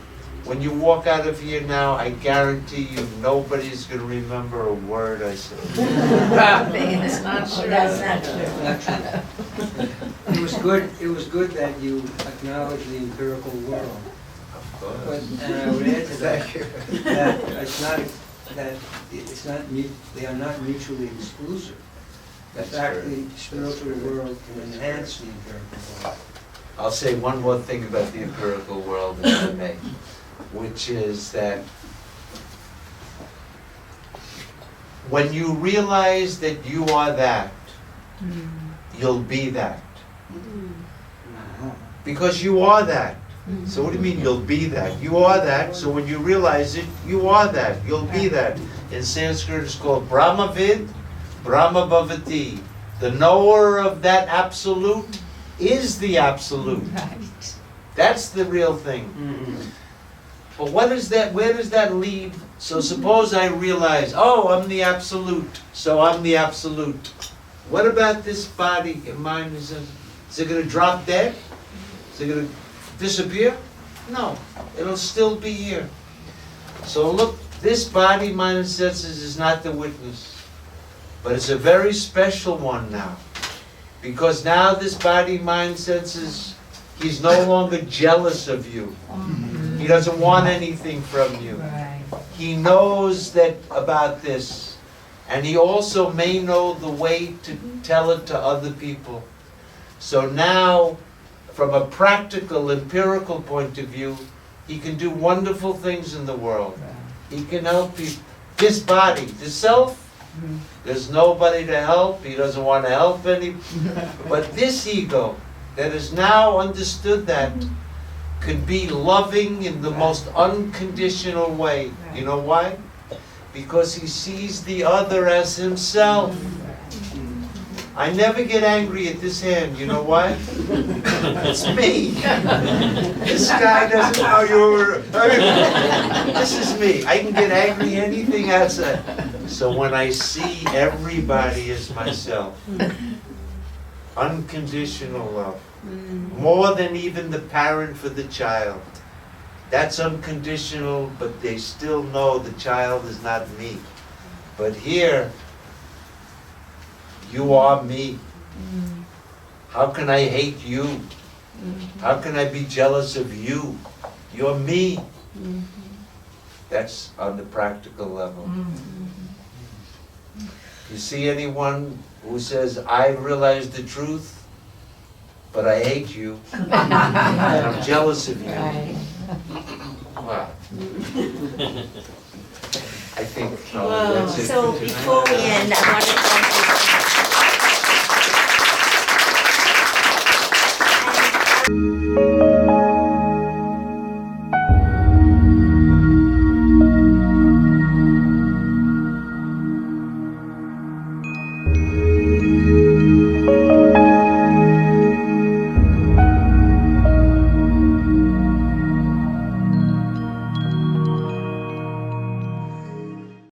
When you walk out of here now, I guarantee you nobody's going to remember a word I said. That's not true. That's not true. It was good that you acknowledged the empirical world. Of course. But, and I would add to that, they are not mutually exclusive. In That's fact, true. the spiritual world can enhance the empirical world. I'll say one more thing about the empirical world, if I may, which is that when you realize that you are that, you'll be that. Because you are that. So what do you mean you'll be that? You are that, so when you realize it, you are that. You'll be that. In Sanskrit it's called Brahmavid, Brahma Bhavati. The knower of that absolute is the absolute. That's the real thing. But what is that? Where does that lead? So suppose I realize, oh, I'm the absolute, so I'm the absolute. What about this body and mind? Is it going to drop dead? Is it going to disappear? No, it'll still be here. So look, this body, mind, and senses is not the witness. But it's a very special one now. Because now this body, mind, senses, he's no longer jealous of you. He doesn't want anything from you. Right. He knows that about this. And he also may know the way to tell it to other people. So now, from a practical, empirical point of view, he can do wonderful things in the world. He can help people. This body, the self, there's nobody to help. He doesn't want to help any. But this ego that has now understood that could be loving in the most unconditional way. You know why? Because he sees the other as himself. I never get angry at this hand. You know why? It's me. This guy doesn't know you're... This is me. I can get angry at anything outside. So when I see everybody as myself, unconditional love, more than even the parent for the child. That's unconditional, but they still know the child is not me. But here, you are me. How can I hate you? How can I be jealous of you? You're me. That's on the practical level. You see anyone who says, I realize the truth, but I hate you, and I'm jealous of you. Wow. I think that's it So for tonight. before we end, I want to thank you.